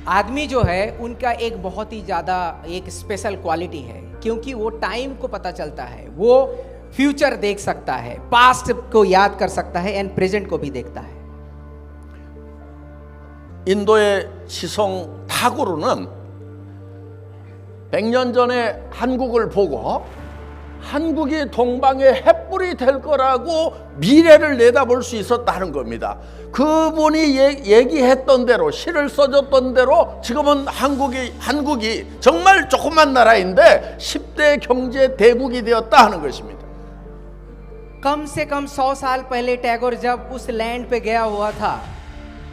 आदमी जो है उनका एक बहुत ही ज़्यादा एक स्पेशल क्वालिटी है, क्योंकि वो टाइम को पता चलता है, वो फ्यूचर देख सकता है, पास्ट को याद कर सकता है एंड प्रेजेंट को भी देखता है. 인도의 시성 타구르는 100년 전에 한국을 보고 한국이 동방의 햇불이 될 거라고 미래를 내다볼 수 있었다는 겁니다. 그분이 얘기했던 대로, 시를 써줬던 대로 지금은 한국이 정말 조그만 나라인데 10대 경제 대국이 되었다 하는 것입니다. कम से कम 100 साल पहले टैगोर जब उस लैंड पे गया हुआ था,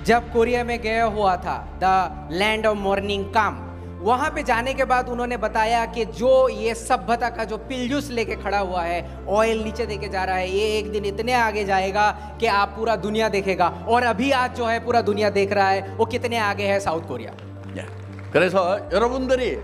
जब कोरिया में गया हुआ था, द लैंड ऑफ मॉर्निंग काम, वहां पे जाने के बाद उन्होंने बताया कि जो ये सभ्यता का जो पिलजुस लेके खड़ा हुआ है, ऑयल नीचे देके जा रहा है, ये एक दिन इतने आगे जाएगा कि आप पूरा दुनिया देखेगा. और अभी आज जो है पूरा दुनिया देख रहा है, वो कितने आगे है साउथ कोरिया. 그래서 여러분들이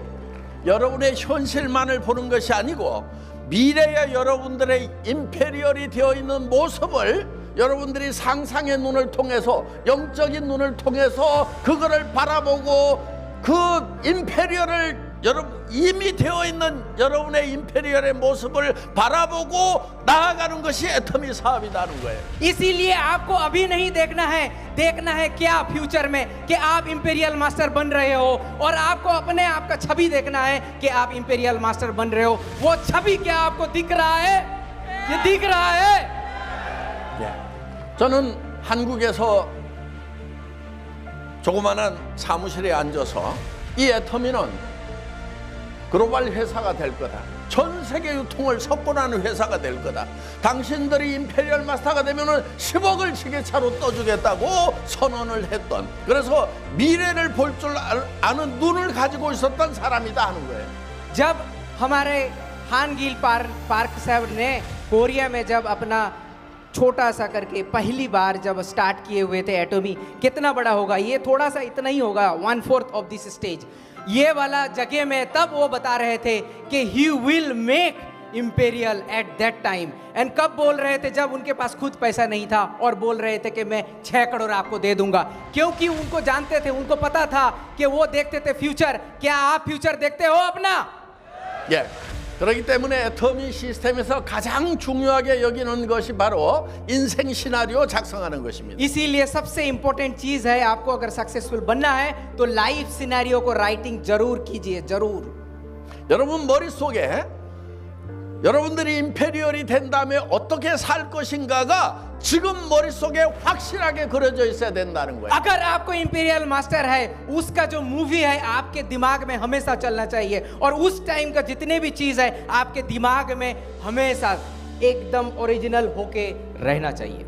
여러분의 현실만을 보는 것이 아니고 미래의 여러분들의 임페리얼이 되어 있는 모습을 여러분들이 상상의 눈을 통해서, 영적인 눈을 통해서 그거를 바라보고 그 임페리얼을 이미 되어 있는 여러분의 임페리얼의 모습을 바라보고 나아가는 것이 애터미 사업이라는 거예요. इसीलिए आपको अभी नहीं देखना है क्या फ्यूचर में कि आप इंपीरियल मास्टर बन रहे हो, और आपको अपने आप का छवि देखना है कि आप इंपीरियल मास्टर बन रहे हो। वो छवि क्या आपको दिख रहा है? ये दिख रहा है। 저는 한국에서 조그마한 사무실에 앉아서 이 애터미는 글로벌 회사가 될 거다, 전 세계 유통을 석권하는 회사가 될 거다, 당신들이 임페리얼 마스터가 되면은 10억을 지게차로 떠주겠다고 선언을 했던, 그래서 미래를 볼 줄 아는 눈을 가지고 있었던 사람이다 하는 거예요. जब हमारे हान गिल पार्क साहब ने कोरिया में जब अपना छोटा सा करके पहली बार जब स्टार्ट किए हुए थे एटोमी, कितना बड़ा होगा ये, थोड़ा सा इतना ही होगा, 1/4 ऑफ दिस स्टेज, ये वाला जगह में तब वो बता रहे थे कि he will make imperial eight that time. And कब बोल रहे थे? जब उनके पास खुद पैसा नहीं था और बोल रहे थे कि मैं 6 करोड़ आपको दे दूंगा, क्योंकि उनको जानते थे, उनको पता था कि वो देखते थे फ्यूचर। क्या आप फ्यूचर देखते हो अपना? 그렇기 때문에 애터미 시스템에서 가장 중요하게 여기는 것이 바로 인생 시나리오 작성하는 것입니다. इसीलिए सबसे इंपॉर्टेंट चीज है, आपको अगर सक्सेसफुल बनना है तो लाइफ सिनेरियो को राइटिंग जरूर कीजिए, जरूर। 여러분 머릿속에 여러분들이 임페리얼이 된 다음에 어떻게 살 것인가가 지금 머릿속에 확실하게 그려져 있어야 된다는 거예요. अगर आपको इंपीरियल मास्टर है, उसका जो मूवी है आपके दिमाग में हमेशा चलना चाहिए, और उस टाइम का जितने भी चीज है आपके दिमाग में हमेशा एकदम ओरिजिनल होके रहना चाहिए।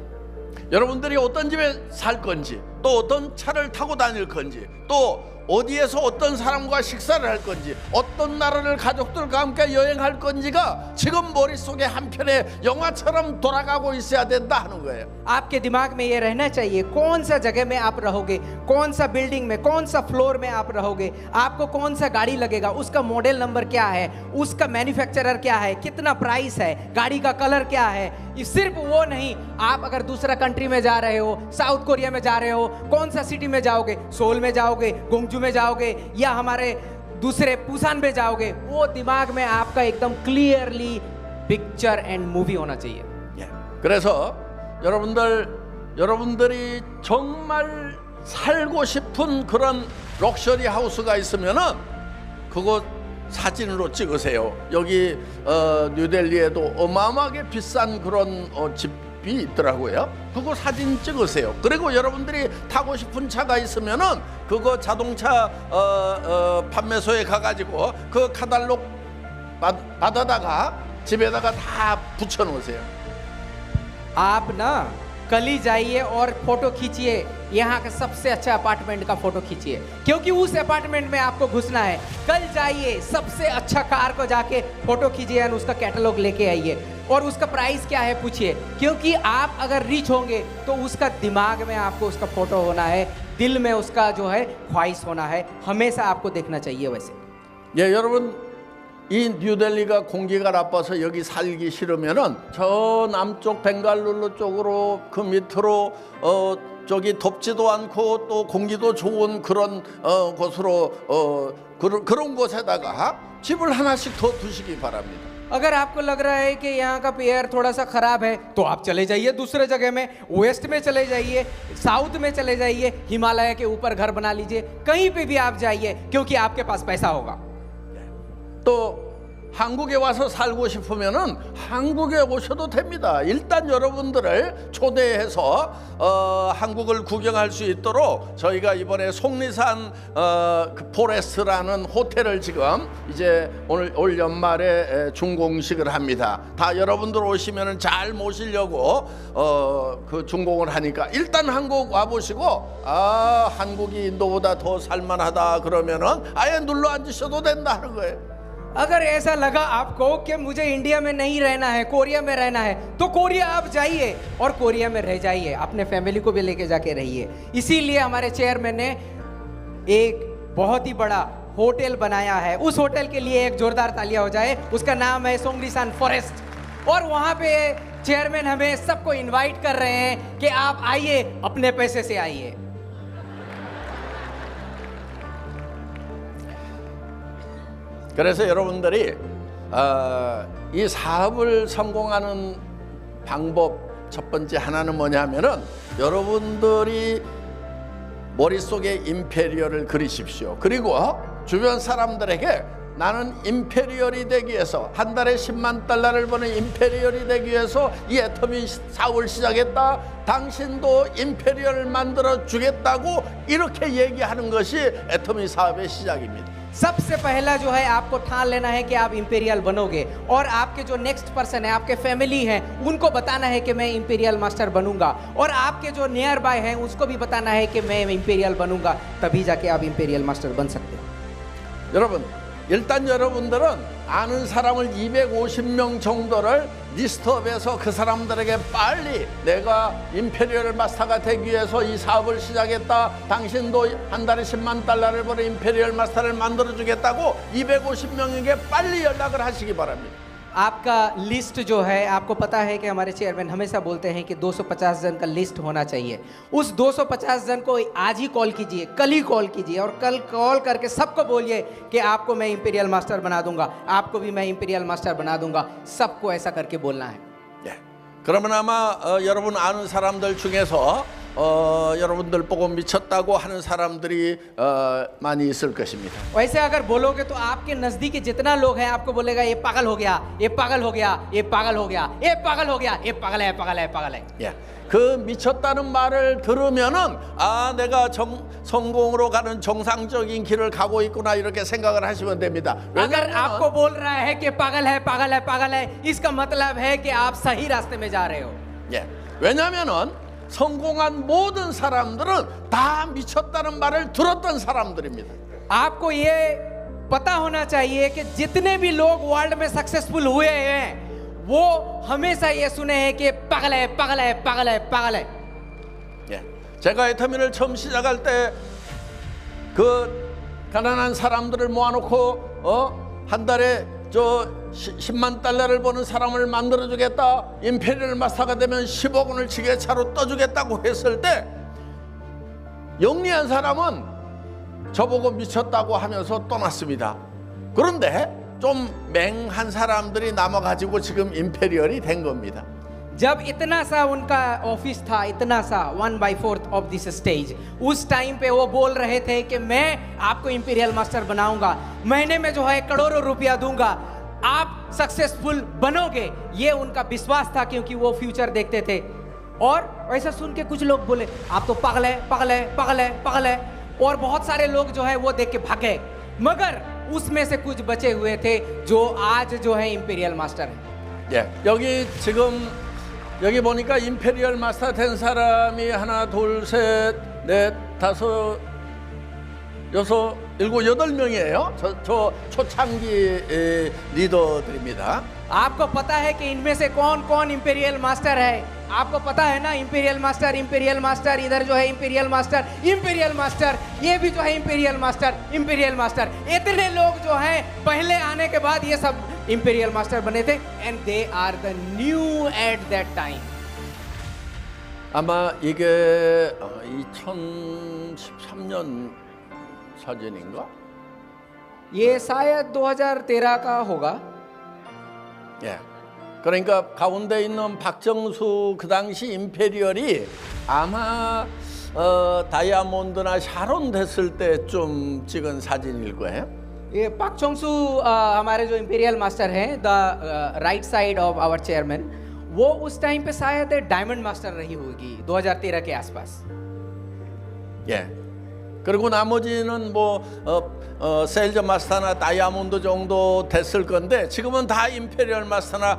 여러분들이 어떤 집에 살 건지, 또 어떤 차를 타고 다닐 건지, 또 어디에서 어떤 사람과 식사를 할 건지, 어떤 나라를 가족들과 함께 여행할 건지가 지금 머릿속에 한 편의 영화처럼 돌아가고 있어야 된다 하는 거예요. आपके दिमाग में ये रहना चाहिए कौन सा जगह में आप रहोगे, कौन सा बिल्डिंग में, कौन सा फ्लोर में आप रहोगे, आपको कौन सा गाड़ी लगेगा, उसका मॉडल नंबर क्या है, उसका मैन्युफैक्चरर क्या है, कितना प्राइस है, गाड़ी का कलर क्या है। सिर्फ वो नहीं, आप अगर दूसरा कंट्री में जा रहे हो, साउथ कोरिया में जा रहे हो, कौन सा सिटी में जाओगे, सोल में जाओगे, गोंगजू में जाओगे, या हमारे दूसरे पुसान में जाओगे, वो दिमाग में आपका एकदम क्लियरली पिक्चर एंड मूवी होना चाहिए। 그래서 여러분들이 정말 살고 싶은 그런 럭셔리 하우스가 있으면은 그거 사진으로 찍으세요. 여기 뉴델리에도 어마어마하게 비싼 그런 집이 있더라고요. 그거 사진 찍으세요. 그리고 여러분들이 타고 싶은 차가 있으면은 그거 자동차 판매소에 가가지고 그 카탈로그 받아다가 집에다가 다 붙여 놓으세요. आप ना कल ही जाइए और फोटो खींचिए, यहाँ का सबसे अच्छा अपार्टमेंट का फोटो खींचिए, क्योंकि उस अपार्टमेंट में आपको घुसना है। कल जाइए, सबसे अच्छा कार को जाके फोटो खींचिए और उसका कैटलॉग लेके आइए, और उसका प्राइस क्या है पूछिए, क्योंकि आप अगर रिच होंगे तो उसका दिमाग में आपको उसका फोटो होना है, दिल में उसका जो है ख्वाहिश होना है, हमेशा आपको देखना चाहिए। वैसे 예, 여러분 이 뉴델리가 공기가 나빠서 여기 살기 싫으면은 저 남쪽 벵갈루루 쪽으로 그 밑으로 저기 덥지도 않고 또 공기도 좋은 그런 곳으로 그런 곳에다가 집을 하나씩 더 두시기 바랍니다. अगर आपको लग रहा है कि यहाँ का एयर थोड़ा सा खराब है तो आप चले जाइए दूसरे जगह में, वेस्ट में चले जाइए, साउथ में चले जाइए, हिमालय के ऊपर घर बना लीजिए, कहीं पे भी आप जाइए, क्योंकि आपके पास पैसा होगा। 또 한국에 와서 살고 싶으면은 한국에 오셔도 됩니다. 일단 여러분들을 초대해서 한국을 구경할 수 있도록 저희가 이번에 속리산 그 포레스트라는 호텔을 지금 이제 올 연말에 준공식을 합니다. 다 여러분들 오시면은 잘 모시려고 그 준공을 하니까 일단 한국 와 보시고 한국이 인도보다 더 살만하다 그러면은 아예 눌러 앉으셔도 된다는 거예요. अगर ऐसा लगा आपको कि मुझे इंडिया में नहीं रहना है, कोरिया में रहना है, तो कोरिया आप जाइए और कोरिया में रह जाइए, अपने फैमिली को भी लेके जाके रहिए। इसीलिए हमारे चेयरमैन ने एक बहुत ही बड़ा होटल बनाया है, उस होटल के लिए एक जोरदार तालियां हो जाए। उसका नाम है सोंगरीसान फॉरेस्ट। और वहां पे चेयरमैन हमें सबको इनवाइट कर रहे हैं कि आप आइए, अपने पैसे से आइए। 그래서 여러분들이 이 사업을 성공하는 방법 첫 번째 하나는 뭐냐면은 여러분들이 머릿속에 임페리얼을 그리십시오. 그리고 주변 사람들에게 나는 임페리얼이 되기 위해서 한 달에 10만 달러를 버는 임페리얼이 되기 위해서 이 애터미 사업을 시작했다. 당신도 임페리얼을 만들어 주겠다고 이렇게 얘기하는 것이 애터미 사업의 시작입니다. सबसे पहला जो है आपको ठान लेना है कि आप इंपीरियल बनोगे, और आपके जो नेक्स्ट पर्सन है, आपके फैमिली हैं, उनको बताना है कि मैं इंपीरियल मास्टर बनूंगा, और आपके जो नियर बाय हैं उसको भी बताना है कि मैं इंपीरियल बनूंगा। तभी जाके आप इंपीरियल मास्टर बन सकते हो। 여러분, 일단 여러분들은 아는 사람을 250명 정도를 리스트업해서 그 사람들에게 빨리 내가 임페리얼 마스터가 되기 위해서 이 사업을 시작했다. 당신도 한 달에 10만 달러를 버는 임페리얼 마스터를 만들어 주겠다고 250명에게 빨리 연락을 하시기 바랍니다. आपका लिस्ट जो है, आपको पता है कि हमारे चेयरमैन हमेशा बोलते हैं कि 250 जन का लिस्ट होना चाहिए। उस 250 जन को आज ही कॉल कीजिए, कल ही कॉल कीजिए, और कल कॉल करके सबको बोलिए कि आपको मैं इंपीरियल मास्टर बना दूंगा, आपको भी मैं इंपीरियल मास्टर बना दूंगा। सबको ऐसा करके बोलना है। 예. 그러면 아마 여러분 아는 사람들 중에서 여러분들 보고 미쳤다고 하는 사람들이 많이 있을 것입니다. वैसे अगर बोलोगे तो आपके नजदीकी जितना लोग हैं आपको बोलेगा ये पागल हो गया, ये पागल हो गया, ये पागल हो गया, ये पागल हो गया, ये पागल है, पागल है, पागल है। 예. 그 미쳤다는 말을 들으면은 아 내가 성공으로 가는 정상적인 길을 가고 있구나 이렇게 생각을 하시면 됩니다. अगर आपको बोल रहा है कि पागल है, पागल है, पागल है, इसका मतलब है कि आप सही रास्ते में जा रहे हो। 예. 왜냐면은 성공한 모든 사람들은 다 미쳤다는 말을 들었던 사람들입니다. आपको ये पता होना चाहिए कि जितने भी लोग वर्ल्ड में सक्सेसफुल हुए हैं वो हमेशा ये सुने हैं कि पागल है, पागल है, पागल है, पागल है। 예. 제가 애터미를 처음 시작할 때 그 가난한 사람들을 모아놓고 한 달에 10만 달러를 버는 사람을 만들어주겠다. 임페리얼 마스터가 되면 10억 원을 지게차로 떠주겠다고 했을 때 영리한 사람은 저보고 미쳤다고 하면서 떠났습니다. 그런데 좀 맹한 사람들이 남아가지고 지금 임페리얼이 된 겁니다. जब इतना सा उनका ऑफिस था, इतना सा 1/4 ऑफ दिस स्टेज, उस टाइम पे वो बोल रहे थे कि मैं आपको इंपीरियल मास्टर बनाऊंगा, महीने में जो है करोड़ों रुपया दूंगा, आप सक्सेसफुल बनोगे। ये उनका विश्वास था क्योंकि वो फ्यूचर देखते थे। और ऐसा सुन के कुछ लोग बोले आप तो पागल है, पागल है, पागल है, पागल है, और बहुत सारे लोग जो है वो देख के भागे। मगर उसमें से कुछ बचे हुए थे जो आज जो है इंपीरियल मास्टर है। 예, 여기 보니까 임페리얼 마스터 된 사람이 하나, 둘, 셋, 넷, 다섯, 여섯, 일곱, 8명이에요. 저 초창기 리더들입니다. आपको पता है कि इनमें से कौन कौन इंपीरियल मास्टर है? आपको पता है ना, इंपीरियल मास्टर, इंपीरियल मास्टर, इधर जो है इंपीरियल मास्टर, इंपीरियल मास्टर, ये भी जो है इंपीरियल मास्टर, इंपीरियल मास्टर। इतने लोग जो हैं पहले आने के बाद ये सब इंपीरियल मास्टर बने थे, and they are the new at that time. 아마 이게 2013년 사진인가? ये शायद 2013 का होगा। 예. 그러니까 가운데 있는 박정수 그 당시 임페리얼이 아마 다이아몬드나 샤론 됐을 때좀 찍은 사진일 거예요. ये पाक चोंगसू हमारे जो इंपीरियल मास्टर हैं, the right side of our chairman, वो उस टाइम पे शायद डायमंड मास्टर रही होगी 2013 के आसपास। 예. 그리고 나머지는 뭐 세일즈 마스터나 다이아몬드 정도 됐을 건데 지금은 다 임페리얼 마스터나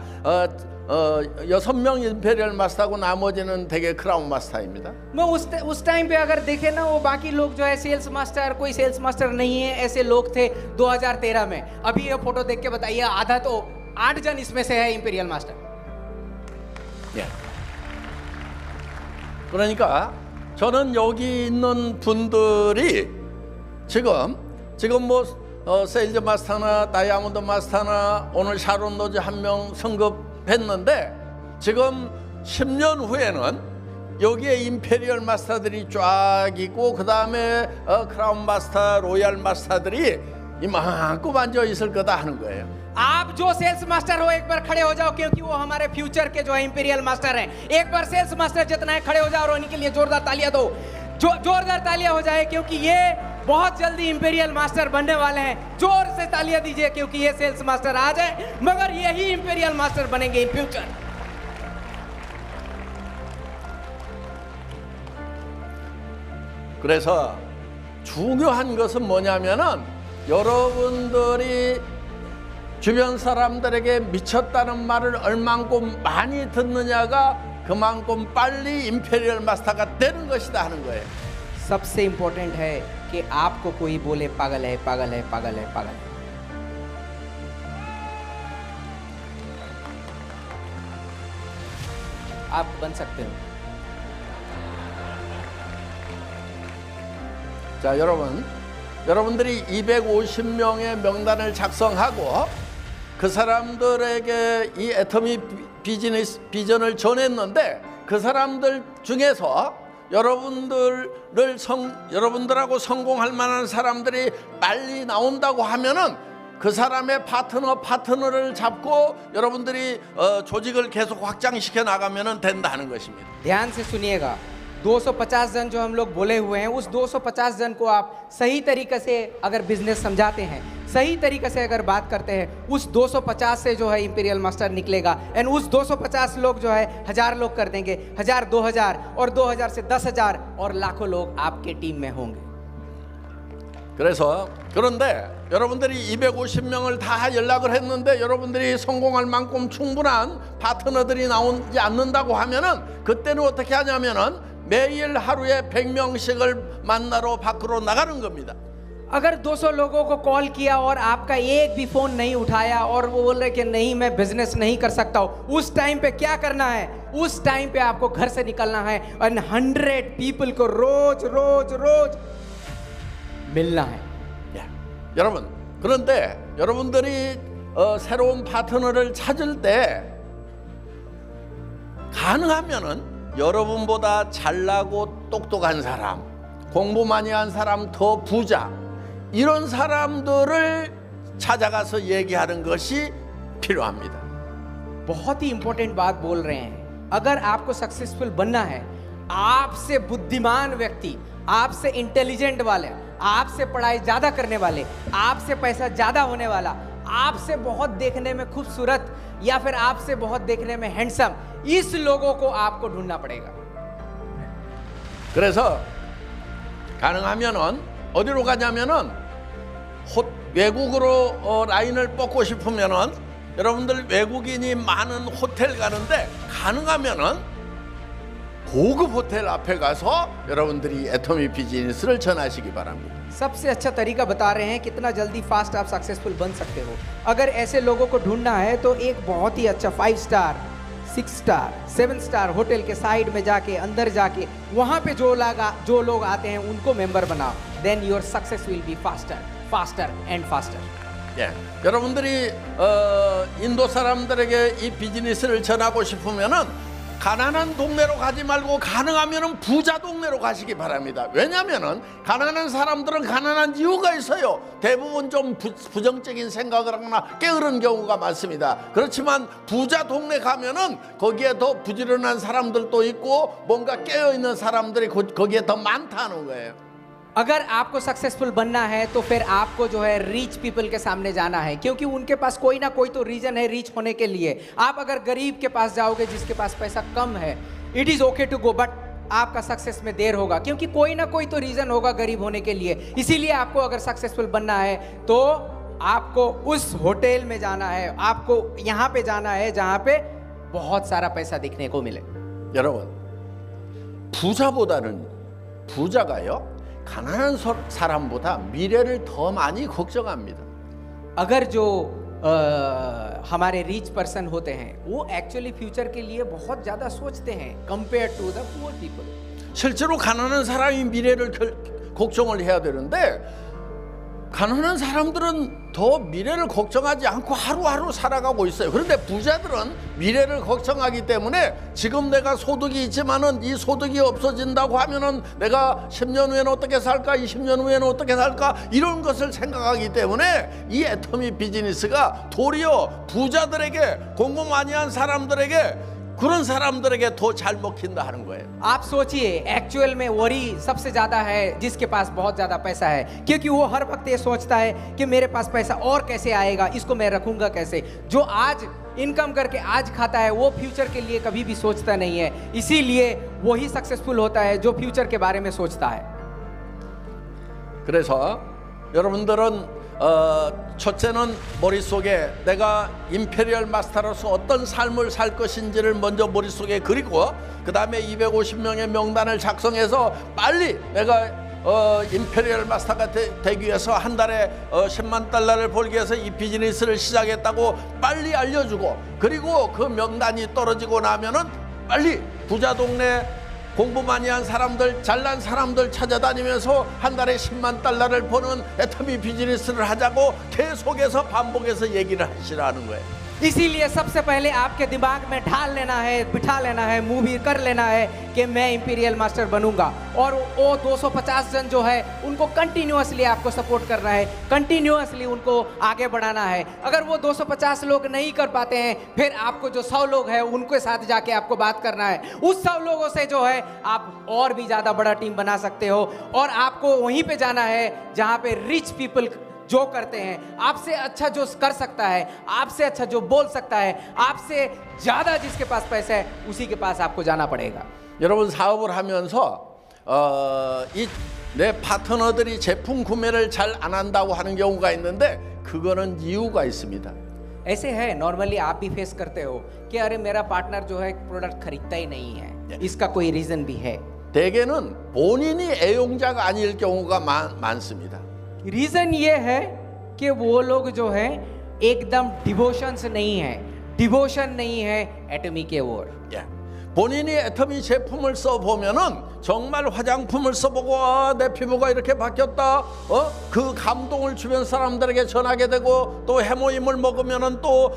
6명 임페리얼 마스터고 나머지는 되게 크라운 마스터입니다. मैं उस टाइम पे अगर देखे ना, वो बाकी लोग जो है सेल्स मास्टर, कोई सेल्स मास्टर नहीं है, ऐसे लोग थे 2013 में। अभी ये फोटो देख के बताइए, आधा तो 8 जन इसमें से है इंपीरियल मास्टर। 예. 그러니까 저는 여기 있는 분들이 지금 뭐 세일즈 마스터나 다이아몬드 마스터나 오늘 샤론 로즈 한 명 성급했는데 지금 10년 후에는 여기에 임페리얼 마스터들이 쫙 있고 그 다음에 크라운 마스터, 로얄 마스터들이 이만큼 앉아 있을 거다 하는 거예요. आप जो सेल्स मास्टर हो एक बार खड़े हो जाओ, क्योंकि वो हमारे फ्यूचर के जो है इंपीरियल मास्टर हैं। एक बार सेल्स मास्टर जितना है खड़े हो जाओ और उनके लिए जोरदार तालियां दो, जोरदार तालियां हो जाए, क्योंकि ये बहुत जल्दी इंपीरियल मास्टर बनने वाले हैं। जोर से तालियां दीजिए, क्योंकि ये सेल्स मास्टर आज है, मगर यही इंपीरियल मास्टर बनेंगे इन फ्यूचर। 그래서 중요한 것은 뭐냐면은 여러분들이 주변 사람들에게 미쳤다는 말을 얼만큼 많이 듣느냐가 그만큼 빨리 임페리얼 마스터가 되는 것이다 하는 거예요. सबसे इंपॉर्टेंट है कि आपको कोई बोले पागल है, पागल है, पागल है, पागल है। आप बन सकते हो। 자, 여러분들이 250명의 명단을 작성하고 그 사람들에게 이 애터미 비전을 전했는데 그 사람들 중에서 여러분들하고 성공할 만한 사람들이 빨리 나온다고 하면은 그 사람의 파트너를 잡고 여러분들이 조직을 계속 확장시켜 나가면은 된다는 것입니다. ध्यान से सुनिएगा, 250 जन जो हम लोग बोले हुए हैं, उस 250 जन को आप सही तरीके से अगर बिजनेस समझाते हैं, सही तरीके से अगर बात करते हैं, उस 250 से जो है इंपीरियल मास्टर निकलेगा। एंड उस 250 लोग जो है 1000 लोग कर देंगे, 1000 2000 और 2000 से 10,000 और लाखों लोग आपके टीम में होंगे। 그런데 여러분들이 250명을 다 연락을 했는데 여러분들이 성공할 만큼 충분한 파트너들이 나오지 않는다고 하면은 그때는 어떻게 하냐면은 매일 하루에 100명씩을 만나러 밖으로 나가는 겁니다. अगर 200 लोगों को कॉल किया और आपका एक भी फोन नहीं उठाया और वो बोल रहे कि नहीं मैं बिजनेस नहीं कर सकता हूँ, उस टाइम पे क्या करना है? उस टाइम पे आपको घर से निकलना है और 100 पीपल को रोज रोज रोज मिलना है। 그런데 여러분들이 새로운 파트너를 찾을 때 가능하면은 여러분보다 잘나고 똑똑한 사람, 공부 많이 한 사람, 더 부자, 이런 사람들을 찾아가서 얘기하는 것이 필요합니다. बहुत ही इंपॉर्टेंट बात बोल रहे हैं। अगर आपको सक्सेसफुल बनना है, आपसे बुद्धिमान व्यक्ति, आपसे इंटेलिजेंट वाले, आपसे पढ़ाई ज्यादा करने वाले, आपसे पैसा ज्यादा होने वाला, आपसे बहुत देखने में खूबसूरत या फिर आपसे बहुत देखने में हैंडसम, इस लोगों को आपको ढूंढना पड़ेगा। 그래서 가능하면은 어디로 가냐면은 외국으로 라인을 뻗고 싶으면은 여러분들 외국인이 많은 호텔 가는데 가능하면은 고급 호텔 앞에 가서 여러분들이 애터미 비즈니스를 전하시기 바랍니다. सबसे अच्छा तरीका बता रहे हैं कितना जल्दी फास्ट आप सक्सेसफुल बन सकते हो। अगर ऐसे लोगों को ढूंढना है तो एक बहुत ही अच्छा 5 स्टार, 6 स्टार, 7 स्टार होटल के साइड में जाके अंदर जाके वहां पे जो लोग आते हैं उनको मेंबर बनाओ। Then your success will be faster and faster. 예, 여러분들이 인도 사람들에게 이 비즈니스를 전하고 싶으면은 가난한 동네로 가지 말고 가능하면은 부자 동네로 가시기 바랍니다. 왜냐하면은 가난한 사람들은 가난한 이유가 있어요. 대부분 좀 부정적인 생각을 하거나 게으른 경우가 많습니다. 그렇지만 부자 동네 가면은 거기에 더 부지런한 사람들도 있고 뭔가 깨어 있는 사람들이 거기에 더 많다는 거예요. अगर आपको सक्सेसफुल बनना है तो फिर आपको जो है रिच पीपल के सामने जाना है, क्योंकि उनके पास कोई ना कोई तो रीजन है रिच होने के लिए। आप अगर गरीब के पास जाओगे जिसके पास पैसा कम है, it is okay to go, but आपका सक्सेस में देर होगा, क्योंकि कोई ना कोई तो रीजन होगा गरीब होने के लिए। इसीलिए आपको अगर सक्सेसफुल बनना है तो आपको उस होटल में जाना है, आपको यहाँ पे जाना है जहाँ पे बहुत सारा पैसा दिखने को मिले। 여러분, 부자가요 가난한 사람보다 미래를 더 많이 걱정합니다. अगर जो हमारे रिच पर्सन होते हैं वो एक्चुअली फ्यूचर के लिए बहुत ज़्यादा सोचते हैं compare to the poor people. 실제로 가난한 사람이 미래를 걱정을 해야 되는데 가난한 사람들은 더 미래를 걱정하지 않고 하루하루 살아가고 있어요. 그런데 부자들은 미래를 걱정하기 때문에 지금 내가 소득이 있지만은 이 소득이 없어진다고 하면은 내가 10년 후에는 어떻게 살까, 20년 후에는 어떻게 살까, 이런 것을 생각하기 때문에 이 애터미 비즈니스가 도리어 부자들에게, 공부 많이 한 사람들에게, 그런 사람들에게 더 잘 먹힌다 하는 거예요. आप सोचिए एक्चुअल में वरी सबसे ज्यादा है जिसके पास बहुत ज्यादा पैसा है, क्योंकि वो हर वक्त ये सोचता है कि मेरे पास पैसा और कैसे आएगा, इसको मैं रखूंगा कैसे। जो आज इनकम करके आज खाता है वो फ्यूचर के लिए कभी भी सोचता नहीं है, इसीलिए वही सक्सेसफुल होता है जो फ्यूचर के बारे में सोचता है। 그래서 여러분들은 첫째는 머릿속에 내가 임페리얼 마스터로서 어떤 삶을 살 것인지를 먼저 머릿속에 그리고 그 다음에 250명의 명단을 작성해서 빨리 내가 임페리얼 마스터가 되기 위해서 한 달에 10만 달러를 벌기 위해서 이 비즈니스를 시작했다고 빨리 알려주고, 그리고 그 명단이 떨어지고 나면은 빨리 부자 동네 공부 많이 한 사람들, 잘난 사람들 찾아다니면서 한 달에 10만 달러를 버는 애터미 비즈니스를 하자고 계속해서 반복해서 얘기를 하시라는 거예요. इसीलिए सबसे पहले आपके दिमाग में ढाल लेना है, बिठा लेना है, मूवी कर लेना है कि मैं इंपीरियल मास्टर बनूंगा। और वो 250 जन जो है उनको कंटिन्यूअसली आपको सपोर्ट करना है, कंटिन्यूअसली उनको आगे बढ़ाना है। अगर वो 250 लोग नहीं कर पाते हैं, फिर आपको जो 100 लोग हैं उनके साथ जाके आपको बात करना है। उस 100 लोगों से जो है आप और भी ज़्यादा बड़ा टीम बना सकते हो, और आपको वहीं पे जाना है जहाँ पे रिच पीपल जो करते हैं। आपसे अच्छा जो कर सकता है, आपसे अच्छा जो बोल सकता है, आपसे ज़्यादा जिसके पास पैसा है, उसी के पास आपको जाना पड़ेगा। 여러분 사업을 하면서 이 내 파트너들이 제품 구매를 잘 안 한다고 하는 경우가 있는데 그거는 이유가 있습니다. ऐसे है नॉर्मली आप भी फेस करते हो कि अरे मेरा पार्टनर जो है प्रोडक्ट खरीदता ही नहीं है, इसका कोई रीजन भी है। 대개는 본인이 애용자가 아닐 경우가 많습니다. रीजन ये है कि वो लोग जो है एकदम डिवोशंस नहीं है, डिवोशन नहीं है एटमी के ओर। 본인이 애터미 제품을 써보면은 정말 화장품을 써보고 내 피부가 이렇게 바뀌었다, 그 감동을 주변 사람들에게 전하게 되고, 또 해모임을 먹으면은 또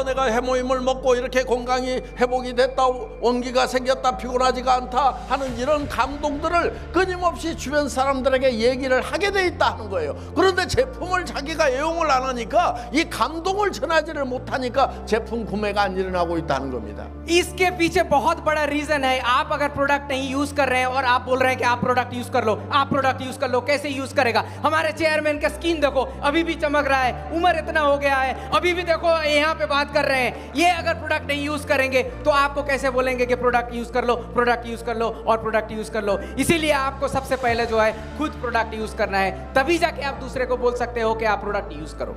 내가 해모임을 먹고 이렇게 건강이 회복이 됐다, 원기가 생겼다, 피곤하지가 않다 하는 이런 감동들을 끊임없이 주변 사람들에게 얘기를 하게 돼 있다 하는 거예요. 그런데 제품을 자기가 애용을 안 하니까 이 감동을 전하지를 못하니까 제품 구매가 안 일어나고 있다는 겁니다. इसके पीछे बहुत बड़ा रीजन है। आप अगर प्रोडक्ट नहीं यूज कर रहे हैं और आप बोल रहे हैं कि आप प्रोडक्ट यूज कर लो, आप प्रोडक्ट यूज कर लो, कैसे यूज करेगा? हमारे चेयरमैन का स्किन देखो अभी भी चमक रहा है, उम्र इतना हो गया है, अभी भी देखो यहाँ पे बात कर रहे हैं। ये अगर प्रोडक्ट नहीं यूज करेंगे तो आपको कैसे बोलेंगे कि प्रोडक्ट यूज कर लो, प्रोडक्ट यूज कर लो और प्रोडक्ट यूज कर लो? इसीलिए आपको सबसे पहले जो है खुद प्रोडक्ट यूज करना है, तभी जाके आप दूसरे को बोल सकते हो कि आप प्रोडक्ट यूज करो।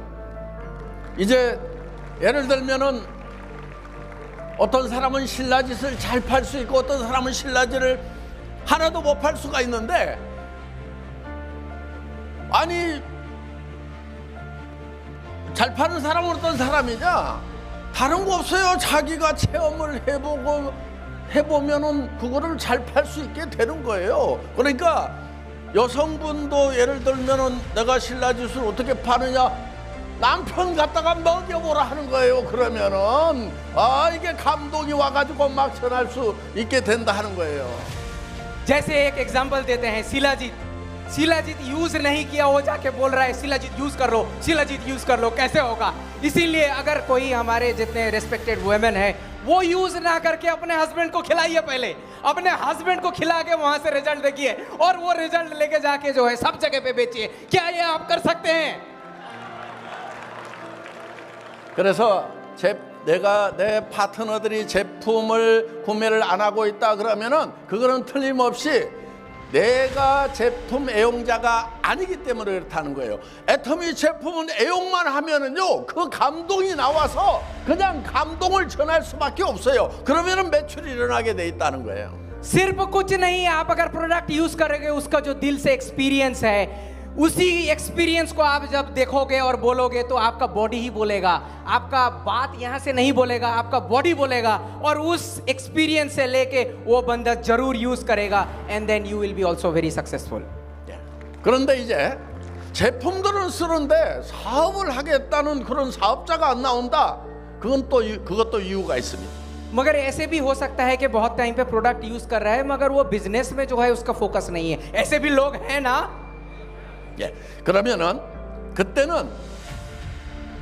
이제 예를 들면은 어떤 사람은 신라짓을 잘 팔 수 있고 어떤 사람은 신라짓을 하나도 못 팔 수가 있는데, 아니 잘 파는 사람은 어떤 사람이냐? 다른 거 없어요. 자기가 체험을 해보면은 그거를 잘 팔 수 있게 되는 거예요. 그러니까 여성분도 예를 들면은 내가 신라짓을 어떻게 파느냐? 남편 갖다가 먹여보라 하는 거예요. 그러면은 이게 감동이 와가지고 막 전할 수 있게 된다 하는 거예요. जैसे एक एग्जांपल देते हैं, शिलाजीत यूज नहीं किया, वो जाके बोल रहा है शिलाजीत यूज कर लो, शिलाजीत यूज कर लो, कैसे होगा? इसीलिए अगर कोई हमारे जितने रिस्पेक्टेड वुमेन है वो यूज ना करके अपने हस्बैंड को खिलाइए, पहले अपने हस्बैंड को खिला के वहां से रिजल्ट देखिए और वो रिजल्ट लेके जाके जो है सब जगह पे बेचिए। क्या ये आप कर सकते हैं? 그래서 내가 내 파트너들이 제품을 구매를 안 하고 있다 그러면은 그거는 틀림없이 내가 제품 애용자가 아니기 때문에 그렇다는 거예요. 애터미 제품은 애용만 하면은요 그 감동이 나와서 그냥 감동을 전할 수밖에 없어요. 그러면은 매출이 일어나게 돼 있다는 거예요. सिर्फ कुछ नहीं, आप अगर प्रोडक्ट यूज करोगे उसका जो दिल से एक्सपीरियंस है, उसी एक्सपीरियंस को आप जब देखोगे और बोलोगे तो आपका बॉडी ही बोलेगा, आपका बात यहाँ से नहीं बोलेगा, आपका बॉडी बोलेगा, और उस एक्सपीरियंस से लेके वो बंदा जरूर यूज करेगा, and then you will be also very successful. 그런데 이제 제품들은 쓰는데 사업을 하겠다는 그런 사업자가 안 나온다. 그것도 이유가 있습니다. मगर ऐसे भी हो सकता है कि बहुत टाइम पे प्रोडक्ट यूज कर रहा है मगर वो बिजनेस में जो है उसका फोकस नहीं है. ऐसे भी लोग हैं ना. 예, 그러면은 그때는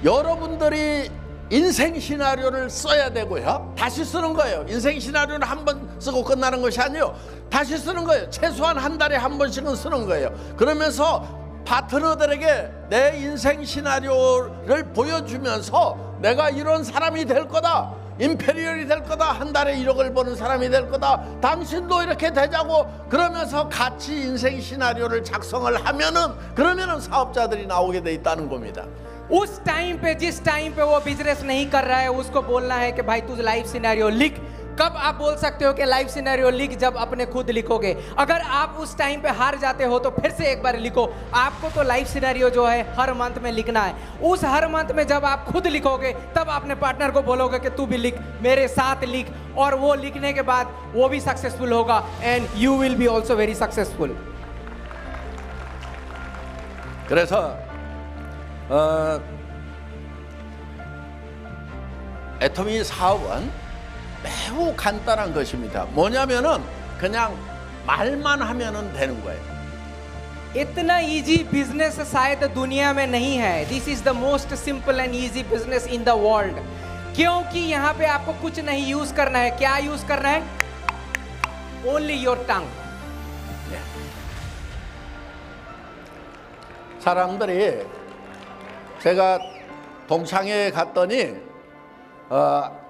여러분들이 인생 시나리오를 써야 되고요. 다시 쓰는 거예요. 인생 시나리오는 한 번 쓰고 끝나는 것이 아니에요. 다시 쓰는 거예요. 최소한 한 달에 한 번씩은 쓰는 거예요. 그러면서 파트너들에게 내 인생 시나리오를 보여주면서 내가 이런 사람이 될 거다. 임페리얼이 될 거다. 한 달에 1억을 버는 사람이 될 거다. 당신도 이렇게 되자고 그러면서 같이 인생 시나리오를 작성을 하면은 그러면은 사업자들이 나오게 돼 있다는 겁니다. उस टाइम पे जिस टाइम पे वो बिजनेस नहीं कर रहा है उसको बोलना है कि भाई तू लाइफ सिनेरियो लिख. कब आप बोल सकते हो कि लाइफ सिनेरियो लिख? जब अपने खुद लिखोगे. अगर आप उस टाइम पे हार जाते हो तो फिर से एक बार लिखो. आपको तो लाइफ सिनेरियो जो है हर मंथ में लिखना है. उस हर मंथ में जब आप खुद लिखोगे तब अपने पार्टनर को बोलोगे कि तू भी लिख, मेरे साथ लिख. और वो लिखने के बाद वो भी सक्सेसफुल होगा and you will be also very successful. 그래서 애터미 사업은 매우 간단한 것입니다. 뭐냐면은 그냥 말만 하면은 되는 거예요. इतना इजी बिजनेस शायद दुनिया में नहीं है. This is the most simple and easy business in the world. क्योंकि यहाँ पे आपको कुछ नहीं यूज करना है. क्या यूज करना है? Only your tongue. 사람들이 제가 동창회에 갔더니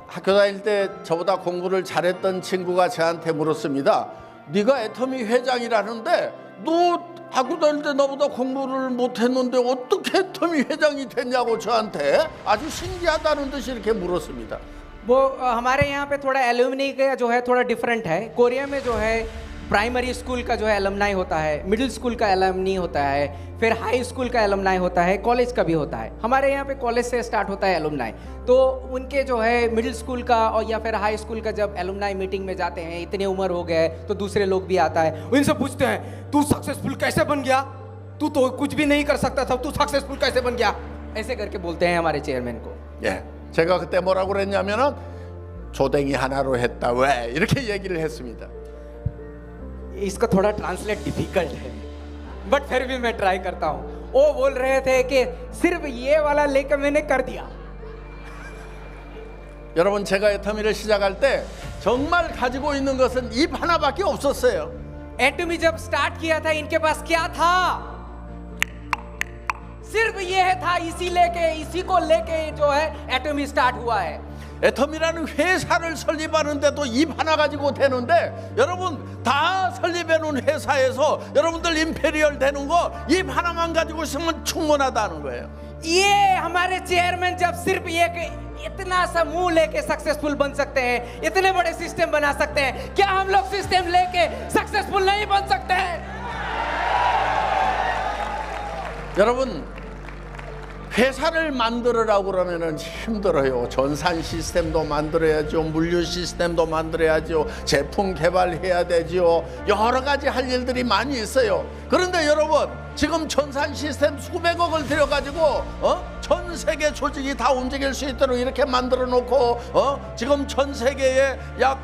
학교 다닐 때 저보다 공부를 잘했던 친구가 저한테 물었습니다. 네가 애터미 회장이라는데 너 학교 다닐 때 나보다 공부를 못했는데 어떻게 애터미 회장이 됐냐고 저한테 아주 신기하다는 듯이 이렇게 물었습니다. वो हमारे यहाँ पे थोड़ा एलुमनी का जो है थोड़ा डिफरेंट है. कोरिया में जो है प्राइमरी स्कूल का जो है एलुमनाई होता है, मिडिल स्कूल का एलुमनी होता है, फिर हाई स्कूल का एलुमनाई होता है, कॉलेज का भी होता है. हमारे यहाँ पे कॉलेज से स्टार्ट होता है एलुमनाई. तो उनके जो है मिडिल स्कूल का और या फिर हाई स्कूल का जब एलुमनाई मीटिंग में जाते हैं, इतनी उम्र हो गए तो दूसरे लोग भी आता है. उनसे पूछते हैं तू सक्सेसफुल कैसे बन गया? तू तो कुछ भी नहीं कर सकता था, तू सक्सेसफुल कैसे बन गया? ऐसे करके बोलते हैं हमारे चेयरमैन को. 예, 제가 그때 뭐라고 그랬냐면은 조댕이 하나로 했다 왜 이렇게 얘기를 했습니다. इसका थोड़ा ट्रांसलेट डिफिकल्ट है बट फिर भी मैं ट्राई करता हूँ. वो बोल रहे थे कि सिर्फ ये वाला लेकर मैंने कर दिया. 여러분 제가 애터미를 시작할 때 정말 가지고 있는 것은 입 하나밖에 없었어요. एटमी जब स्टार्ट किया था इनके पास क्या था? सिर्फ ये था. इसी को लेके जो है एटमी स्टार्ट हुआ है. 애터미라는 회사를 설립하는데도 입 하나 가지고 되는데 여러분 다 설립해 놓은 회사에서 여러분들 임페리얼 되는 거 입 하나만 가지고 있으면 충분하다는 거예요. ये हमारे चेयरमैन जब सिर्फ एक इतना सा मुंह लेके सक्सेसफुल बन सकते हैं, इतने बड़े सिस्टम बना सकते हैं, क्या हम लोग सिस्टम लेके सक्सेसफुल नहीं बन सकते हैं? 여러분 회사를 만들으라고 그러면은 힘들어요. 전산 시스템도 만들어야죠. 물류 시스템도 만들어야죠. 제품 개발해야 되죠. 여러 가지 할 일들이 많이 있어요. 그런데 여러분 지금 전산 시스템 수백억을 들여가지고 전 세계 조직이 다 움직일 수 있도록 이렇게 만들어 놓고 지금 전 세계에 약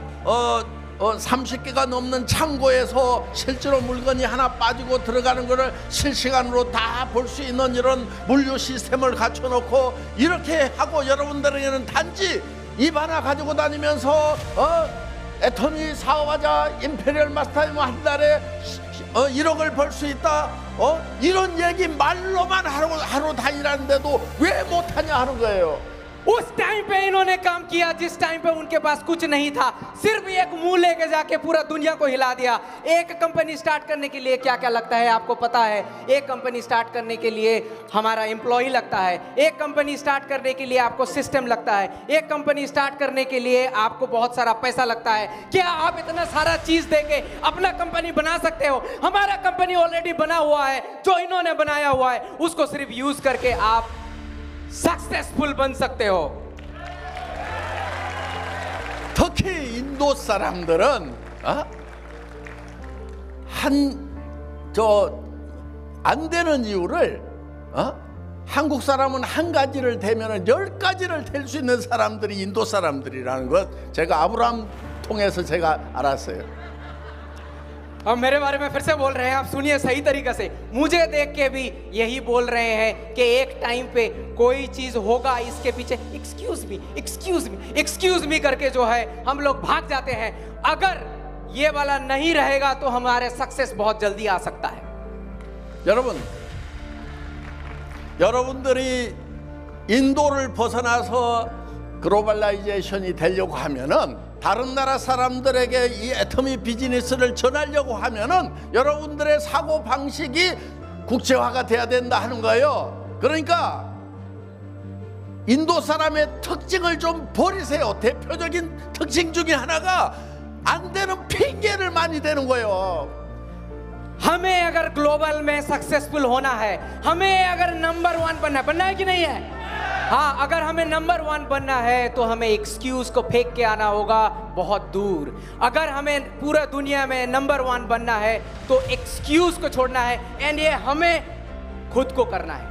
30개가 넘는 창고에서 실제로 물건이 하나 빠지고 들어가는 것을 실시간으로 다 볼 수 있는 이런 물류 시스템을 갖춰놓고 이렇게 하고 여러분들에게는 단지 입 하나 가지고 다니면서 애터미 사업하자 임페리얼 마스터님 한 달에 1억을 벌 수 있다 이런 얘기 말로만 하루 다니라는데도 왜 못하냐 하는 거예요. उस टाइम पे इन्होंने काम किया जिस टाइम पे उनके पास कुछ नहीं था. सिर्फ एक मुंह लेके जाके पूरा दुनिया को हिला दिया. एक कंपनी स्टार्ट करने के लिए क्या क्या लगता है आपको पता है? एक कंपनी स्टार्ट करने के लिए हमारा एम्प्लॉय लगता है. एक कंपनी स्टार्ट करने के लिए आपको सिस्टम लगता है. एक कंपनी स्टार्ट करने के लिए आपको बहुत सारा पैसा लगता है. क्या आप इतना सारा चीज देके अपना कंपनी बना सकते हो? हमारा कंपनी ऑलरेडी बना हुआ है. जो इन्होंने बनाया हुआ है उसको सिर्फ यूज करके आप सक्सेसफुल बन सकते हो. 특히 인도 사람들은 안 되는 이유를 한국 사람은 한 가지를 대면은 10가지를 될 수 있는 사람들이 인도 사람들이라는 것 제가 아브라함 통해서 제가 알았어요. अब मेरे बारे में फिर से बोल रहे हैं, आप सुनिए सही तरीके से। मुझे देख के भी यही बोल रहे हैं कि एक टाइम पे कोई चीज होगा, इसके पीछे excuse me excuse me excuse me करके जो है हम लोग भाग जाते हैं। अगर ये वाला नहीं रहेगा तो हमारे सक्सेस बहुत जल्दी आ सकता है। 여러분들이 인도를 벗어나서 글로벌라이제이션이 되려고 하면은, 다른 나라 사람들에게 이 애터미 비즈니스를 전하려고 하면은 여러분들의 사고 방식이 국제화가 돼야 된다 하는 거예요. 그러니까 인도 사람의 특징을 좀 버리세요. 대표적인 특징 중에 하나가 안 되는 핑계를 많이 대는 거예요. हमें अगर ग्लोबल में सक्सेसफुल होना है, हमें अगर नंबर 1 बनना है कि नहीं है? हाँ, अगर हमें नंबर 1 बनना है तो हमें एक्सक्यूज को फेंक के आना होगा बहुत दूर। अगर हमें पूरा दुनिया में नंबर 1 बनना है तो एक्सक्यूज को छोड़ना है, एंड ये हमें खुद को करना है।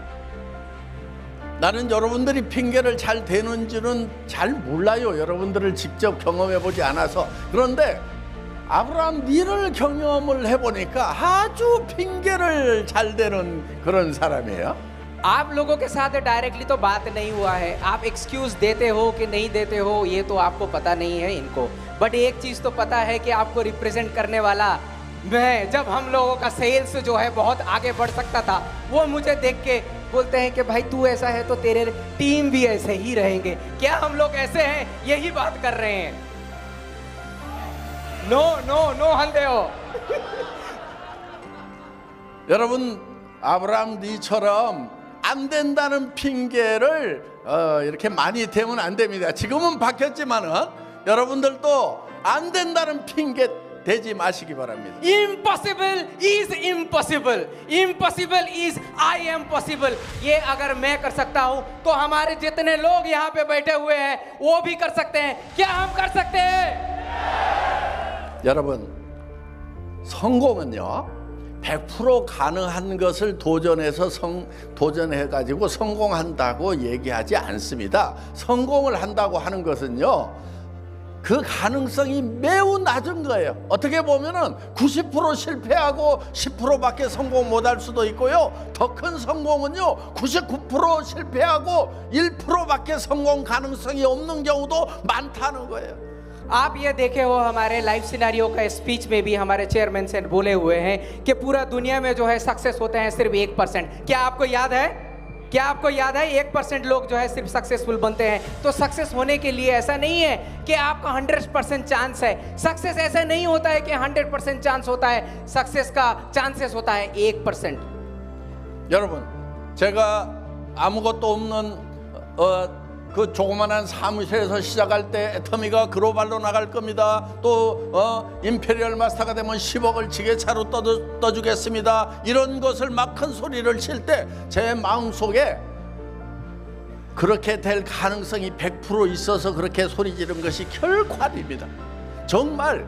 나는 여러분들이 핑계를 잘 대는지는 잘 몰라요. 여러분들을 직접 경험해 보지 않아서. 그런데 아브라함 니를 경험을 해보니까 아주 핑계를 잘 대는 그런 사람이에요. आप लोगों के साथ डायरेक्टली तो बात नहीं हुआ है, आप एक्सक्यूज देते हो कि नहीं देते हो ये तो आपको पता नहीं है इनको, बट एक चीज तो पता है कि आपको रिप्रेजेंट करने वाला मैं, जब हम लोगों का सेल्स जो है बहुत आगे बढ़ सकता था, वो मुझे देख के बोलते हैं कि भाई तू ऐसा है तो तेरे टीम भी ऐसे ही रहेंगे। क्या हम लोग ऐसे हैं? यही बात कर रहे हैं। नो नो नो हल्देओ। 여러분 아브라함 니처럼 안 된다는 핑계를 이렇게 많이 대면 안 됩니다. 지금은 바뀌었지만은 여러분들도 안 된다는 핑계 대지 마시기 바랍니다. Impossible is impossible, impossible is I am possible। ये अगर मैं कर सकता हूँ तो हमारे जितने लोग यहाँ पे बैठे हुए हैं वो भी कर सकते हैं। क्या हम कर सकते हैं? 여러분 성공은요 100% 가능한 것을 도전해가지고 성공한다고 얘기하지 않습니다. 성공을 한다고 하는 것은요 그 가능성이 매우 낮은 거예요. 어떻게 보면은 90% 실패하고 10%밖에 성공 못할 수도 있고요. 더 큰 성공은요 99% 실패하고 1%밖에 성공 가능성이 없는 경우도 많다는 거예요. आप ये देखे हो हमारे लाइफ सिनेरियो का स्पीच में भी हमारे चेयरमैन से बोले हुए हैं कि पूरा दुनिया में जो है सक्सेस होते हैं सिर्फ 1%। क्या आपको याद है? क्या आपको याद है 1% लोग जो है सिर्फ सक्सेसफुल बनते हैं? तो सक्सेस होने के लिए ऐसा नहीं है कि आपका 100% चांस है। सक्सेस ऐसा नहीं होता है कि 100% चांस होता है। सक्सेस का चांसेस होता है 1%। 여러분 제가 아무것도 없는 그 조그만한 사무실에서 시작할 때 애터미가 글로벌로 나갈 겁니다. 또 임페리얼 마스터가 되면 10억을 지게차로 떠주겠습니다. 이런 것을 막 큰 소리를 칠 때 제 마음속에 그렇게 될 가능성이 100% 있어서 그렇게 소리 지른 것이 결코 아닙니다. 정말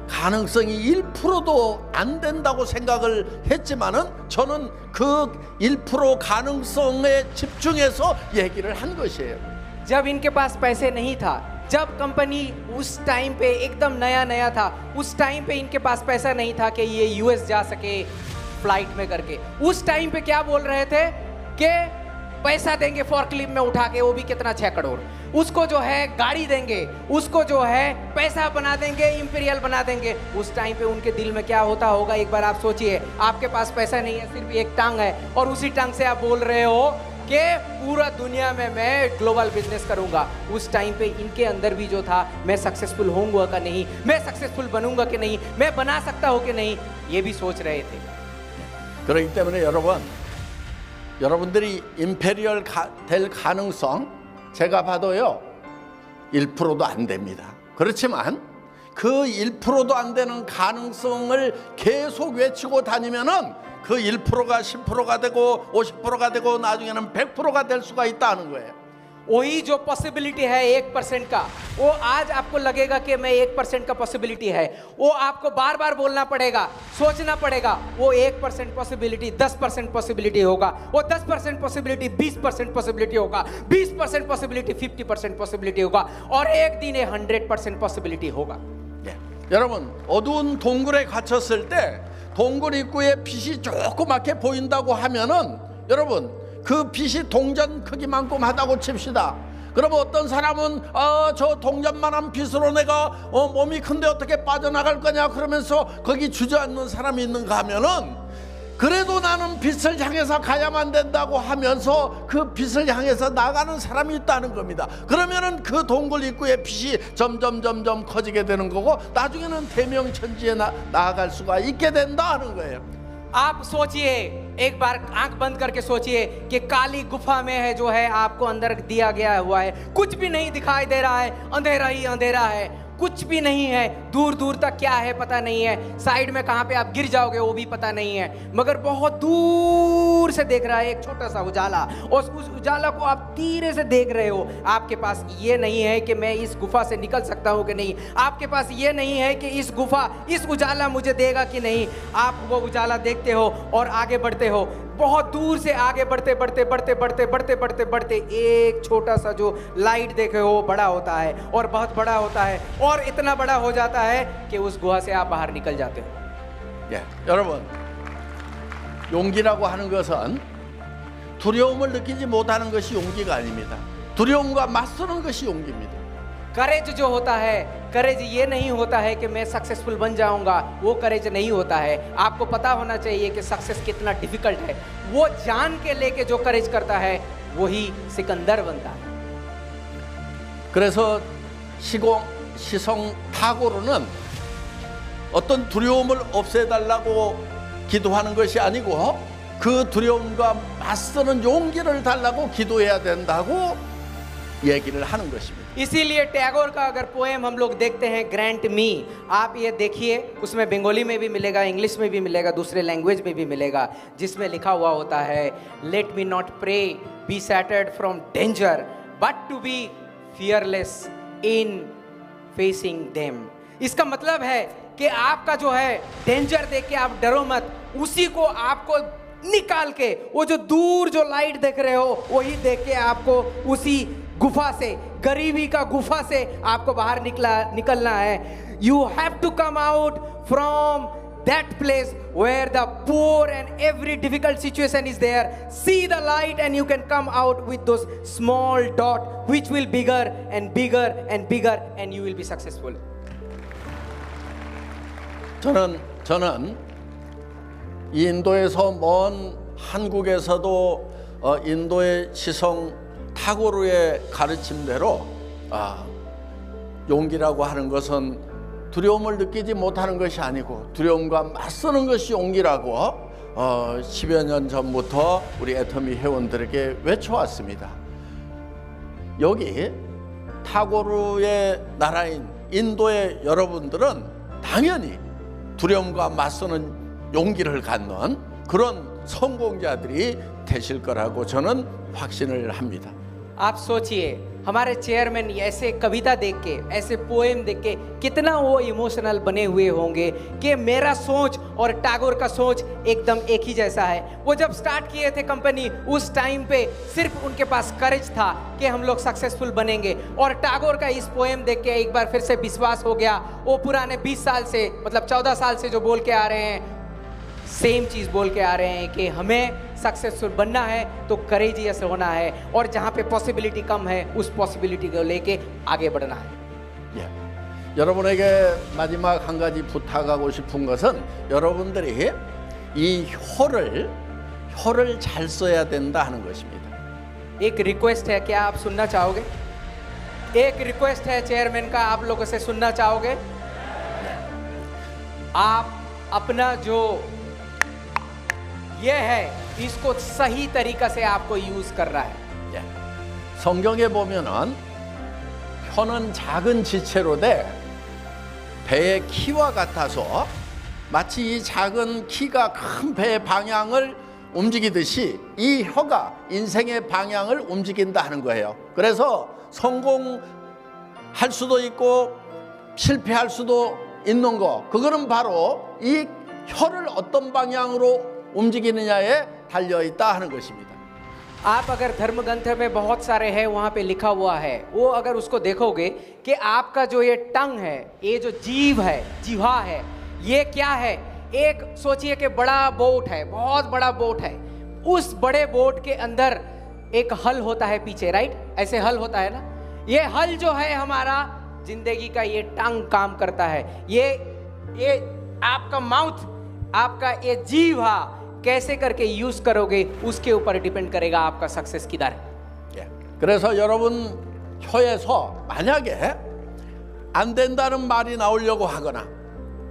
가능성이 1%도 안 된다고 생각을 했지만은 저는 그 1% 가능성에 집중해서 얘기를 한 것이에요. जब इनके पास पैसे नहीं था, जब कंपनी उस टाइम पे एकदम नया नया था, उस टाइम पे इनके पास पैसा नहीं था कि ये यूएस जा सके फ्लाइट में करके। उस टाइम पे क्या बोल रहे थे कि पैसा देंगे फॉर्कलिफ्ट में उठा के, वो भी कितना 6 करोड़, उसको जो है गाड़ी देंगे, उसको जो है पैसा बना देंगे, इंपीरियल बना देंगे। उस टाइम पे उनके दिल में क्या होता होगा एक बार आप सोचिए। आपके पास पैसा नहीं है, सिर्फ एक टांग है, और उसी टांग से आप बोल रहे हो कि पूरा दुनिया में मैं ग्लोबल बिजनेस करूंगा। उस टाइम पे इनके अंदर भी जो था, मैं सक्सेसफुल होऊंगा कि नहीं, मैं सक्सेसफुल बनूंगा कि नहीं, मैं बना सकता हूं कि नहीं, ये भी सोच रहे थे। 그렇기 때문에 여러분들이 임페리얼 될 가능성 제가 봐도요 1%도 안 됩니다. 그렇지만 그 1%도 안 되는 가능성을 계속 외치고 다니면은 그 1%가 10%가 되고 50%가 되고 나중에는 100%가 될 수가 있다는 거예요. वही जो पॉसिबिलिटी है 1% का, वो आज आपको लगेगा कि मैं 1% का पॉसिबिलिटी है, वो आपको बार बार बोलना पड़ेगा, सोचना पड़ेगा। वो 1% पॉसिबिलिटी 10% पॉसिबिलिटी होगा, वो 10% पॉसिबिलिटी 20% पॉसिबिलिटी होगा, 20% पॉसिबिलिटी 50% पॉसिबिलिटी होगा, और एक दिन ये 100% पॉसिबिलिटी होगा। 여러분, 어두운 동굴에 갇혔을 때 동굴 입구에 빛이 조그맣게 보인다고 하면은 여러분, 그 빛이 동전 크기만큼 하다고 칩시다. 그러면 어떤 사람은 저 동전만한 빛으로 내가 몸이 큰데 어떻게 빠져나갈 거냐 그러면서 거기 주저앉는 사람이 있는가 하면은, 그래도 나는 빛을 향해서 가야만 된다고 하면서 그 빛을 향해서 나가는 사람이 있다는 겁니다. 그러면은 그 동굴 입구의 빛이 점점 커지게 되는 거고, 나중에는 대명천지에 나아갈 수가 있게 된다는 거예요. आप सोचिए, एक बार आंख बंद करके सोचिए कि काली गुफा में है जो है आपको अंदर दिया गया हुआ है, कुछ भी नहीं दिखाई दे रहा है, अंधेरा ही अंधेरा है, कुछ भी नहीं है, दूर दूर तक क्या है पता नहीं है, साइड में कहाँ पे आप गिर जाओगे वो भी पता नहीं है, मगर बहुत दूर से देख रहा है एक छोटा सा उजाला, और उस उजाला को आप धीरे से देख रहे हो। आपके पास ये नहीं है कि मैं इस गुफा से निकल सकता हूँ कि नहीं, आपके पास ये नहीं है कि इस गुफा, इस उजाला मुझे देगा कि नहीं। आप वो उजाला देखते हो और आगे बढ़ते हो, बहुत दूर से आगे बढ़ते बढ़ते बढ़ते बढ़ते बढ़ते बढ़ते बढ़ते एक छोटा सा जो लाइट देखे हो बड़ा होता है और बहुत बड़ा होता है और इतना बड़ा हो जाता है कि उस गुहा से आप बाहर निकल जाते हो। 여러분, 용기라고 하는 것은 두려움을 느끼지 못하는 것이 용기가 아닙니다. 두려움과 맞서는 것이 용기입니다. करेज जो होता है, करेज ये नहीं होता है कि मैं सक्सेसफुल बन जाऊंगा, वो करेज नहीं होता है। आपको पता होना चाहिए कि सक्सेस कितना डिफिकल्ट है, वो जान के लेके जो करेज करता है वही सिकंदर बनता है। 그래서 시성 타고로는 어떤 두려움을 없애달라고 기도하는 것이 아니고, 그 두려움과 맞서는 용기를 달라고 기도해야 된다고 얘기를 하는 것입니다. इसीलिए टैगोर का अगर पोएम हम लोग देखते हैं, ग्रैंट मी, आप ये देखिए, उसमें बंगाली में भी मिलेगा, इंग्लिश में भी मिलेगा, दूसरे लैंग्वेज में भी मिलेगा, जिसमें लिखा हुआ होता है, let me not pray be sheltered from danger but to be fearless in facing them. इसका मतलब है कि आपका जो है डेंजर देख के आप डरो मत, उसी को आपको निकाल के, वो जो दूर जो लाइट देख रहे हो वही देख के आपको उसी गुफा से, गरीबी का गुफा से आपको बाहर निकलना है। You have to come out from that place where the poor and every difficult situation is there, see the light and you can come out with those small dot which will bigger and bigger and bigger and you will be successful. 저는 이 인도에서 먼 한국에서도 인도의 시성 타고르의 가르침대로 용기라고 하는 것은 두려움을 느끼지 못하는 것이 아니고 두려움과 맞서는 것이 용기라고 10여 년 전부터 우리 애터미 회원들에게 외쳐왔습니다. 여기 타고르의 나라인 인도의 여러분들은 당연히 두려움과 맞서는 용기를 갖는 그런 성공자들이 되실 거라고 저는 확신을 합니다. आप सोचिए, हमारे चेयरमैन ऐसे कविता देख के, ऐसे पोएम देख के कितना वो इमोशनल बने हुए होंगे कि मेरा सोच और टैगोर का सोच एकदम एक ही जैसा है। वो जब स्टार्ट किए थे कंपनी, उस टाइम पे सिर्फ उनके पास करेज था कि हम लोग सक्सेसफुल बनेंगे, और टैगोर का इस पोएम देख के एक बार फिर से विश्वास हो गया। वो पुराने 20 साल से, मतलब 14 साल से जो बोल के आ रहे हैं, सेम चीज़ बोल के आ रहे हैं कि हमें सक्सेसफुल बनना है तो करेजियस होना है, और जहाँ पे पॉसिबिलिटी कम है उस पॉसिबिलिटी को लेके आगे बढ़ना है। 여러분에게 마지막 한 가지 부탁하고 싶은 것은 여러분들이 이 혀를 잘 써야 된다 하는 것입니다. एक रिक्वेस्ट है, क्या आप सुनना चाहोगे? एक रिक्वेस्ट है चेयरमैन का, आप लोगों से सुनना चाहोगे? आप अपना जो ये है इसको सही तरीका से आपको यूज कर रहा है। 성경에 보면은 혀는 작은 지체로 돼 배의 키와 같아서 마치 이 작은 키가 큰 배의 방향을 움직이듯이 이 혀가 인생의 방향을 움직인다 하는 거예요. 그래서 성공할 수도 있고 실패할 수도 있는 거, 그거는 바로 이 혀를 어떤 방향으로 움직이느냐에 달려있다 하는 것입니다. आप अगर धर्म ग्रंथ में बहुत सारे हैं वहाँ पे लिखा हुआ है, वो अगर उसको देखोगे कि आपका जो ये टंग है, ये जो जीव है, जीवा है, ये क्या है? एक सोचिए कि बड़ा बोट है, बहुत बड़ा बोट है। उस बड़े बोट के अंदर एक हल होता है पीछे, राइट? ऐसे हल होता है ना। ये हल जो है हमारा जिंदगी का, ये टंग काम करता है। ये आपका माउथ, आपका ये जीवा कैसे करके यूज करोगे उसके ऊपर डिपेंड करेगा आपका सक्सेस किधर है। 그래서 여러분 혀에서 만약에 안 된다는 말이 나오려고 하거나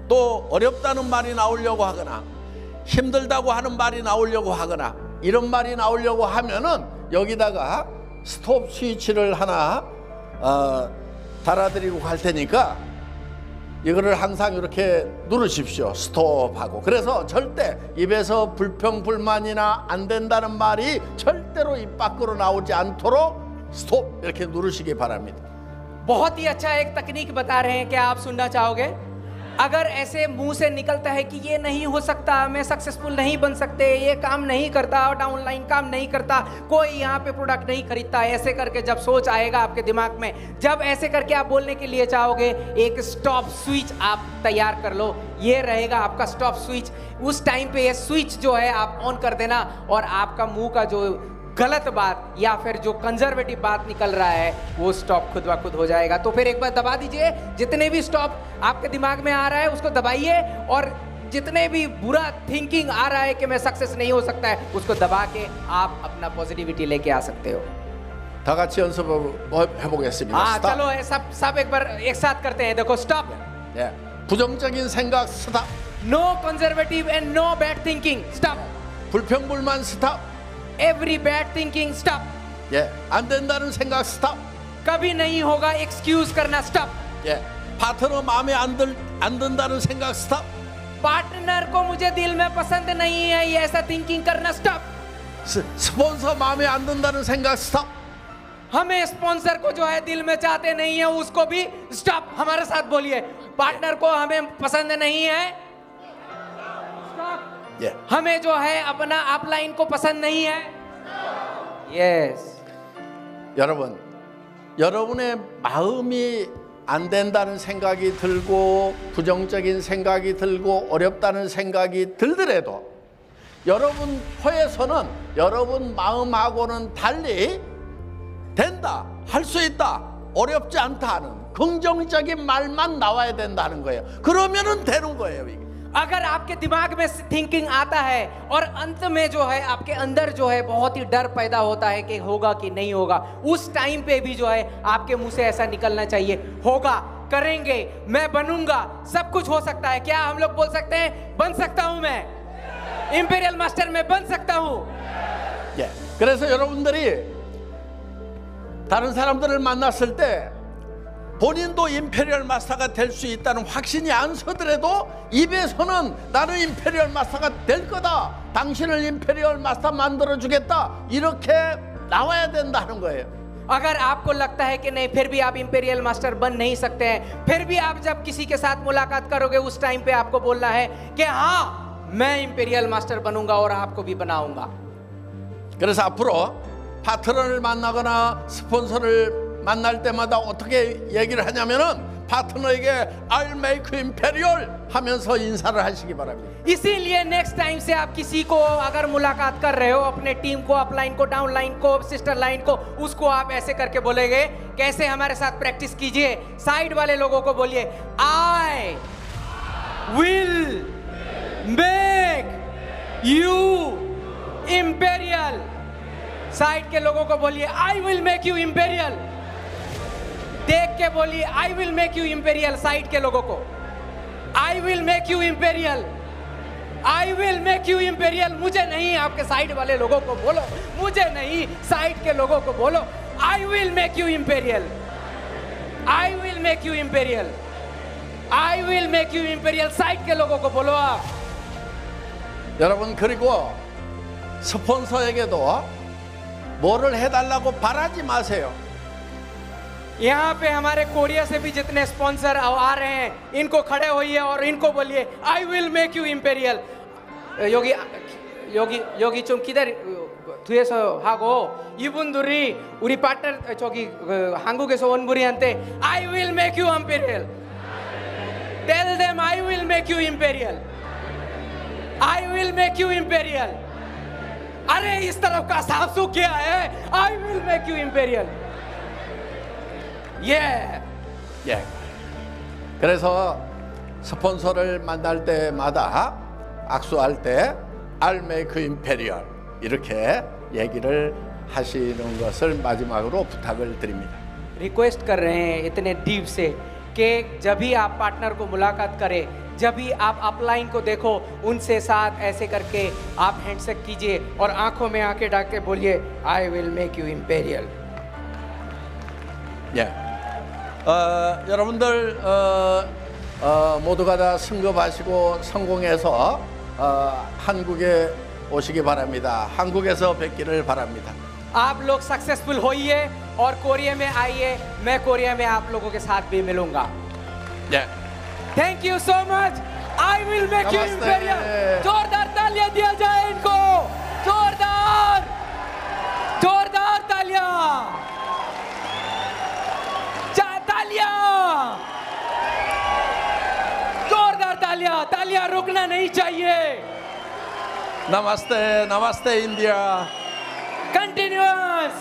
또 어렵다는 말이 나오려고 하거나 힘들다고 하는 말이 나오려고 하거나 이런 말이 나오려고 하면은 여기다가 스톱 스위치를 하나 달아드리고 갈 테니까 이거를 항상 이렇게 누르십시오. 스톱하고. 그래서 절대 입에서 불평불만이나 안 된다는 말이 절대로 입 밖으로 나오지 않도록 스톱 이렇게 누르시기 바랍니다. बहुत ही अच्छा एक तकनीक बता रहे हैं, क्या आप सुनना चाहोगे? अगर ऐसे मुंह से निकलता है कि ये नहीं हो सकता, मैं सक्सेसफुल नहीं बन सकते, ये काम नहीं करता, डाउनलाइन काम नहीं करता, कोई यहाँ पे प्रोडक्ट नहीं खरीदता, ऐसे करके जब सोच आएगा आपके दिमाग में, जब ऐसे करके आप बोलने के लिए चाहोगे, एक स्टॉप स्विच आप तैयार कर लो। ये रहेगा आपका स्टॉप स्विच। उस टाइम पे ये स्विच जो है आप ऑन कर देना और आपका मुंह का जो गलत बात या फिर जो कंजर्वेटिव बात निकल रहा है वो स्टॉप खुद ब खुद हो जाएगा। तो फिर एक बार दबा दीजिए, जितने भी स्टॉप आपके दिमाग में आ रहा है उसको दबाइए, और जितने भी बुरा थिंकिंग आ रहा है कि मैं सक्सेस नहीं हो सकता है उसको दबा के आप अपना पॉजिटिविटी लेके आ सकते हो। 다 같이 연습해보겠습니다. हाँ 스탑. चलो सब एक बार एक साथ करते हैं। देखो stop, 예. 부정적인 생각 스탑. No conservative and no bad thinking, stop. 불평불만 스탑. Every bad thinking, stop. 예. 안 된다는 생각 스탑. कभी नहीं होगा एक्सक्यूज करना, स्टॉप। 예. 파트너 마음에 안 든다는 생각 스탑. पार्टनर को मुझे दिल में पसंद नहीं है, ये ऐसा थिंकिंग करना, स्टॉप। 스폰서 마음에 안 든다는 생각 스탑. हमें स्पॉन्सर को जो है दिल में चाहते नहीं है उसको भी स्टॉप। हमारे साथ बोलिए, पार्टनर को हमें पसंद नहीं है, स्टॉप। 예. हमें जो है अपना अपलाइन को पसंद नहीं है, यस। 여러분의 마음이 안 된다는 생각이 들고 부정적인 생각이 들고 어렵다는 생각이 들더라도 여러분 혀에서는 여러분 마음하고는 달리 된다, 할 수 있다, 어렵지 않다 하는 긍정적인 말만 나와야 된다는 거예요. 그러면은 되는 거예요, 이게. अगर आपके दिमाग में थिंकिंग आता है और अंत में जो है आपके अंदर जो है बहुत ही डर पैदा होता है कि होगा कि नहीं होगा, उस टाइम पे भी जो है आपके मुंह से ऐसा निकलना चाहिए, होगा, करेंगे, मैं बनूंगा, सब कुछ हो सकता है। क्या हम लोग बोल सकते हैं बन सकता हूं मैं इंपीरियल मास्टर में बन सकता हूं? 예. 그래서 여러분들이 다른 사람들을 만났을 때 본인도 임페리얼 마스터가 될 수 있다는 확신이 안 서더라도 입에서는 나는 임페리얼 마스터가 될 거다, 당신을 임페리얼 마스터 만들어 주겠다, 이렇게 나와야 된다는 거예요. अगर आपको लगता है कि नहीं फिर भी आप इंपीरियल मास्टर बन नहीं सकते हैं, फिर भी आप जब किसी के साथ मुलाकात करोगे उस टाइम पे आपको बोलना है कि हाँ मैं इंपीरियल मास्टर बनूंगा और आपको भी बनाऊंगा। 그래서 앞으로 파트너를 만나거나 스폰서를 만날 때마다 어떻게 얘기를 하냐면은 파트너에게 I'll make you imperial 하면서 인사를 하시기 바랍니다. इसीलिए नेक्स्ट टाइम से आप किसी को अगर मुलाकात कर रहे हो, अपने टीम को, अपलाइन को, डाउन लाइन को, सिस्टर लाइन को, उसको आप ऐसे करके बोलेंगे। कैसे? हमारे साथ प्रैक्टिस कीजिए। साइड वाले लोगों को बोलिए I will make you imperial। Side के लोगों को बोलिए I will make you imperial। देख के बोलिए I will make you imperial। Side के लोगों को I will make you imperial, I will make you imperial। मुझे नहीं, आपके साइड वाले लोगों को बोलो, मुझे नहीं, साइड के लोगों को बोलो I will make you imperial, I will make you imperial, I will make you imperial। Side के लोगों को बोलो आप। 여러분, 그리고 스폰서에게도 뭐를 해달라고 바라지 마세요. यहाँ पे हमारे कोरिया से भी जितने स्पॉन्सर आ रहे हैं, इनको खड़े होइए और इनको बोलिए I will make you imperial. 여기 좀 뒤에서 하고, 이분들이 우리 파트너 저기 한국에서 온 분한테 I will make you imperial. Tell them I will make you imperial. I will make you imperial. अरे इस तरफ का साफ सूख गया है. I will make you imperial. Yeah. 예. 그래서 스폰서를 만날 때마다 악수할 때 I'll make you imperial 이렇게 얘기를 하시는 것을 마지막으로 부탁을 드립니다. रिक्वेस्ट कर रहे हैं इतने डीप से कि जब भी आप पार्टनर को मुलाकात करें, जब भी आप अपलाइन को देखो, उनसे साथ ऐसे करके आप हैंडशेक कीजिए और आंखों में आंखें डाल के बोलिए I will make you imperial. 예. 여러분들 모두가 다 승급하시고 성공해서 한국에 오시기 바랍니다. 한국에서 뵙기를 바랍니다. आप लोग सक्सेसफुल होइए और कोरिया में आइए. मैं कोरिया में आप लोगों के साथ भी मिलूंगा. 예. Thank you so much. I will make you namaste. Imperial. जोरदार तालियां दिया जाए इनको. जोरदार तालियां. तालियां रुकना नहीं चाहिए. नमस्ते नमस्ते इंडिया. कंटिन्यूअस.